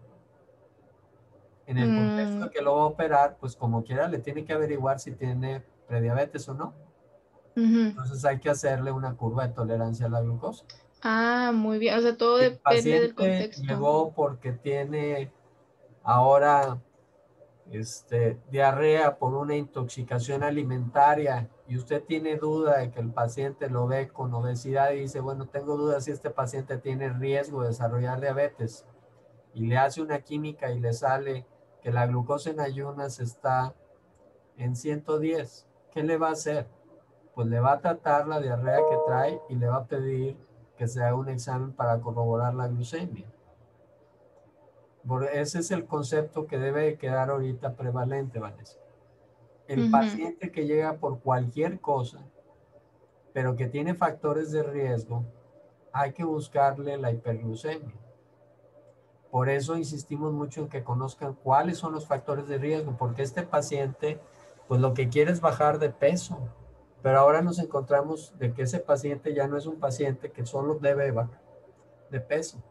En el contexto de que lo va a operar, pues como quiera le tiene que averiguar si tiene prediabetes o no. Entonces hay que hacerle una curva de tolerancia a la glucosa. Ah, muy bien. O sea, todo depende del contexto. Llegó porque tiene ahora diarrea por una intoxicación alimentaria y usted tiene duda de que el paciente lo ve con obesidad y dice, bueno, tengo dudas si este paciente tiene riesgo de desarrollar diabetes, y le hace una química y le sale que la glucosa en ayunas está en 110, ¿qué le va a hacer? Pues le va a tratar la diarrea que trae y le va a pedir que se haga un examen para corroborar la glucemia. Ese es el concepto que debe quedar ahorita prevalente, Vanessa. El paciente que llega por cualquier cosa, pero que tiene factores de riesgo, hay que buscarle la hiperglucemia. Por eso insistimos mucho en que conozcan cuáles son los factores de riesgo, porque este paciente, pues lo que quiere es bajar de peso, pero ahora nos encontramos de que ese paciente ya no es un paciente que solo debe bajar de peso,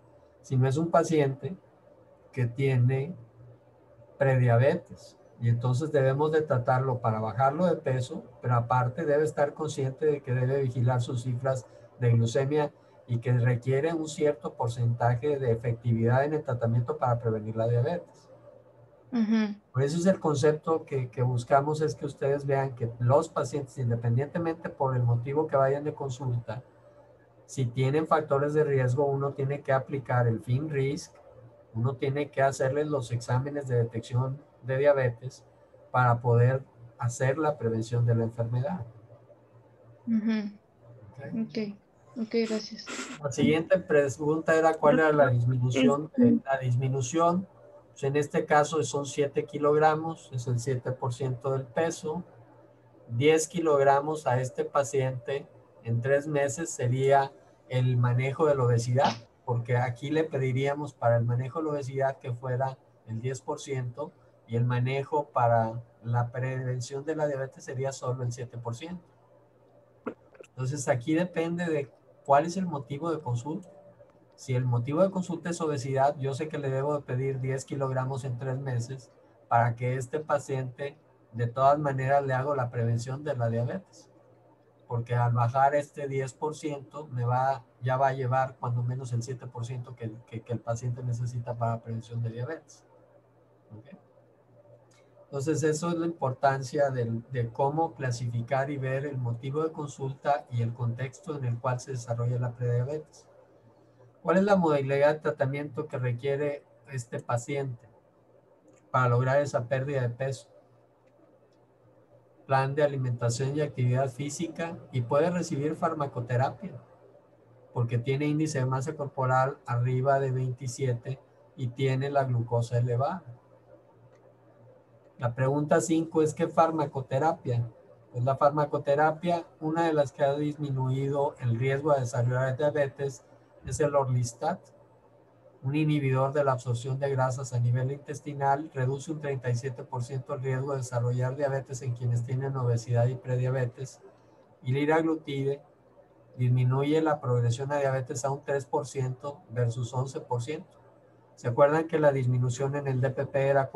sino es un paciente que tiene prediabetes, y entonces debemos de tratarlo para bajarlo de peso, pero aparte debe estar consciente de que debe vigilar sus cifras de glucemia y que requiere un cierto porcentaje de efectividad en el tratamiento para prevenir la diabetes. Por eso es el concepto que buscamos, es que ustedes vean que los pacientes, independientemente por el motivo que vayan de consulta, si tienen factores de riesgo, uno tiene que aplicar el FIN-RISC, uno tiene que hacerles los exámenes de detección de diabetes para poder hacer la prevención de la enfermedad. Ok, gracias. La siguiente pregunta era cuál era la disminución. La disminución, pues en este caso son 7 kilogramos, es el 7% del peso. 10 kilogramos a este paciente en 3 meses sería el manejo de la obesidad, porque aquí le pediríamos para el manejo de la obesidad que fuera el 10% y el manejo para la prevención de la diabetes sería solo el 7%. Entonces aquí depende de cuál es el motivo de consulta. Si el motivo de consulta es obesidad, yo sé que le debo de pedir 10 kilogramos en 3 meses para que este paciente de todas maneras le hago la prevención de la diabetes. Porque al bajar este 10% ya va a llevar cuando menos el 7% que el paciente necesita para prevención de diabetes. ¿Okay? Entonces eso es la importancia de cómo clasificar y ver el motivo de consulta y el contexto en el cual se desarrolla la prediabetes. ¿Cuál es la modalidad de tratamiento que requiere este paciente para lograr esa pérdida de peso? Plan de alimentación y actividad física, y puede recibir farmacoterapia porque tiene índice de masa corporal arriba de 27 y tiene la glucosa elevada. La pregunta 5 es ¿qué farmacoterapia? Pues la farmacoterapia, una de las que ha disminuido el riesgo de desarrollar diabetes es el Orlistat. Un inhibidor de la absorción de grasas a nivel intestinal reduce un 37% el riesgo de desarrollar diabetes en quienes tienen obesidad y prediabetes. Y liraglutide disminuye la progresión a diabetes a un 3% versus 11%. ¿Se acuerdan que la disminución en el DPP era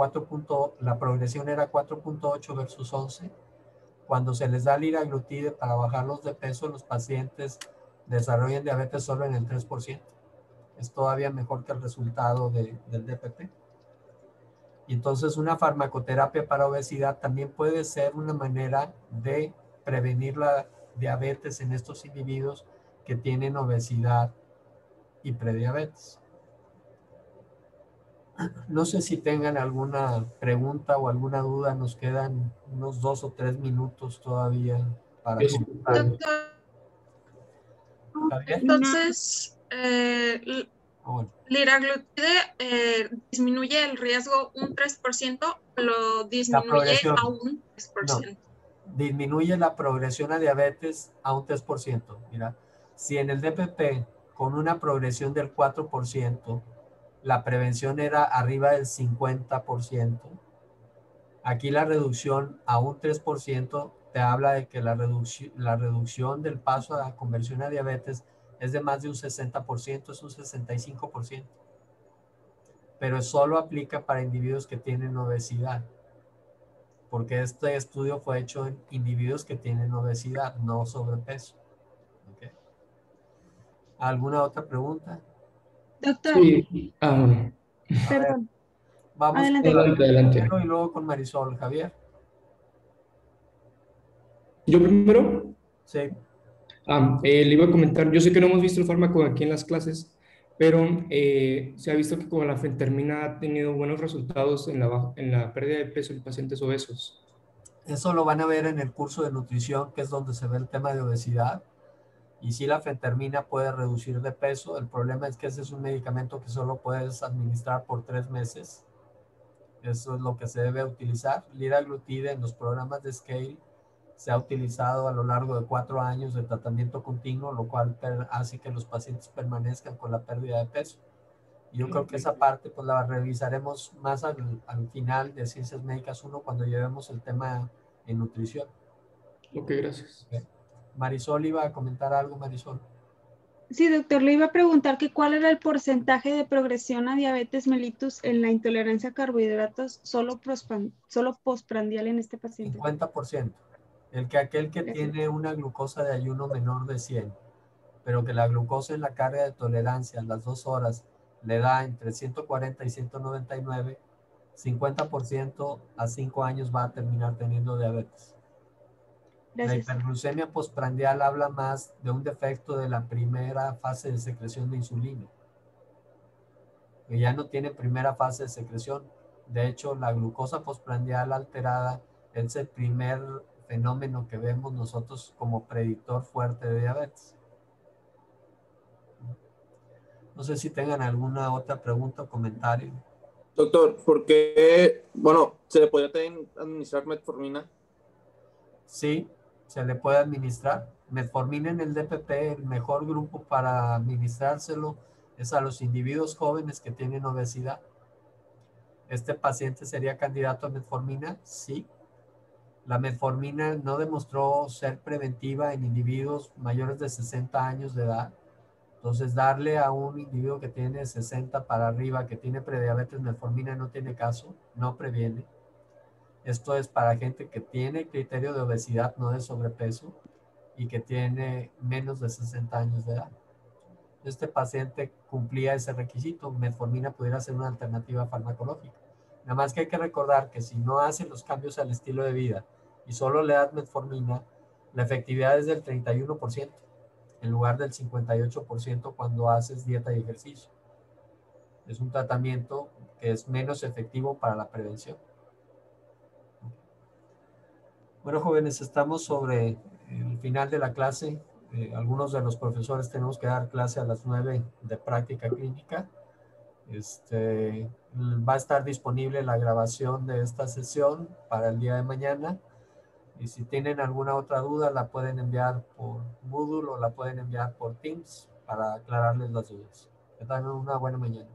la progresión era 4.8 versus 11? Cuando se les da liraglutide para bajarlos de peso, los pacientes desarrollan diabetes solo en el 3%. Es todavía mejor que el resultado del DPP. Y entonces una farmacoterapia para obesidad también puede ser una manera de prevenir la diabetes en estos individuos que tienen obesidad y prediabetes. No sé si tengan alguna pregunta o alguna duda. Nos quedan unos 2 o 3 minutos todavía para comentar. Entonces, Bueno, liraglutide disminuye el riesgo un 3% o lo disminuye a un 3%. No, disminuye la progresión a diabetes a un 3%. Mira, si en el DPP con una progresión del 4%, la prevención era arriba del 50%, aquí la reducción a un 3% te habla de que la reducción del paso a la conversión a diabetes es de más de un 60%, es un 65%. Pero solo aplica para individuos que tienen obesidad, porque este estudio fue hecho en individuos que tienen obesidad, no sobrepeso. ¿Okay? ¿Alguna otra pregunta? Doctor. Sí. Perdón. Vamos adelante. Y luego con Marisol. Javier. ¿Yo primero? Sí. Le iba a comentar, yo sé que no hemos visto el fármaco aquí en las clases, pero se ha visto que con la fentermina ha tenido buenos resultados en la pérdida de peso en pacientes obesos. Eso lo van a ver en el curso de nutrición, que es donde se ve el tema de obesidad. Y sí, la fentermina puede reducir de peso. El problema es que ese es un medicamento que solo puedes administrar por 3 meses. Eso es lo que se debe utilizar. Liraglutide en los programas de SCALE se ha utilizado a lo largo de 4 años de tratamiento continuo, lo cual hace que los pacientes permanezcan con la pérdida de peso. Yo creo que esa parte pues la revisaremos más al final de Ciencias Médicas 1 cuando llevemos el tema en nutrición. Ok, gracias. Okay. Marisol iba a comentar algo, Marisol. Sí, doctor, le iba a preguntar que cuál era el porcentaje de progresión a diabetes mellitus en la intolerancia a carbohidratos solo postprandial en este paciente. 50%. Aquel que tiene una glucosa de ayuno menor de 100, pero que la glucosa en la carga de tolerancia a las 2 horas le da entre 140 y 199, 50% a 5 años va a terminar teniendo diabetes. Gracias. La hiperglucemia postprandial habla más de un defecto de la primera fase de secreción de insulina, que ya no tiene primera fase de secreción. De hecho, la glucosa postprandial alterada es el primer fenómeno que vemos nosotros como predictor fuerte de diabetes. No sé si tengan alguna otra pregunta o comentario. Doctor, ¿por qué, se le podría también administrar metformina? Sí, se le puede administrar. Metformina en el DPP, el mejor grupo para administrárselo es a los individuos jóvenes que tienen obesidad. ¿Este paciente sería candidato a metformina? Sí. La metformina no demostró ser preventiva en individuos mayores de 60 años de edad. Entonces, darle a un individuo que tiene 60 para arriba, que tiene prediabetes, metformina no tiene caso, no previene. Esto es para gente que tiene criterio de obesidad, no de sobrepeso, y que tiene menos de 60 años de edad. Este paciente cumplía ese requisito, metformina pudiera ser una alternativa farmacológica. Nada más que hay que recordar que si no hace los cambios al estilo de vida y solo le das metformina, la efectividad es del 31%, en lugar del 58% cuando haces dieta y ejercicio. Es un tratamiento que es menos efectivo para la prevención. Bueno, jóvenes, estamos sobre el final de la clase. Algunos de los profesores tenemos que dar clase a las 9 de práctica clínica. Va a estar disponible la grabación de esta sesión para el día de mañana. Y si tienen alguna otra duda, la pueden enviar por Moodle o la pueden enviar por Teams para aclararles las dudas. Que tengan una buena mañana.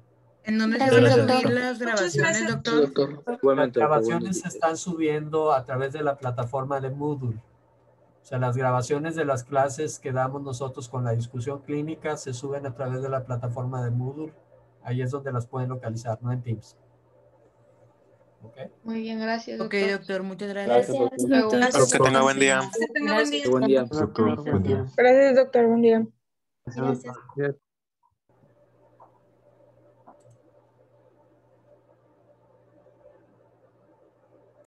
¿En dónde se van a subir las grabaciones, doctor? Doctor, Las igualmente. grabaciones se están subiendo a través de la plataforma de Moodle. O sea, las grabaciones de las clases que damos nosotros con la discusión clínica se suben a través de la plataforma de Moodle. Ahí es donde las pueden localizar, no en Teams. ¿Okay? Muy bien, gracias. Ok, doctor, muchas Gracias, gracias. doctor. Gracias. Que tenga buen día. Que tenga buen día. Buen día. Doctor, buen día. Gracias, doctor. Buen día. Gracias.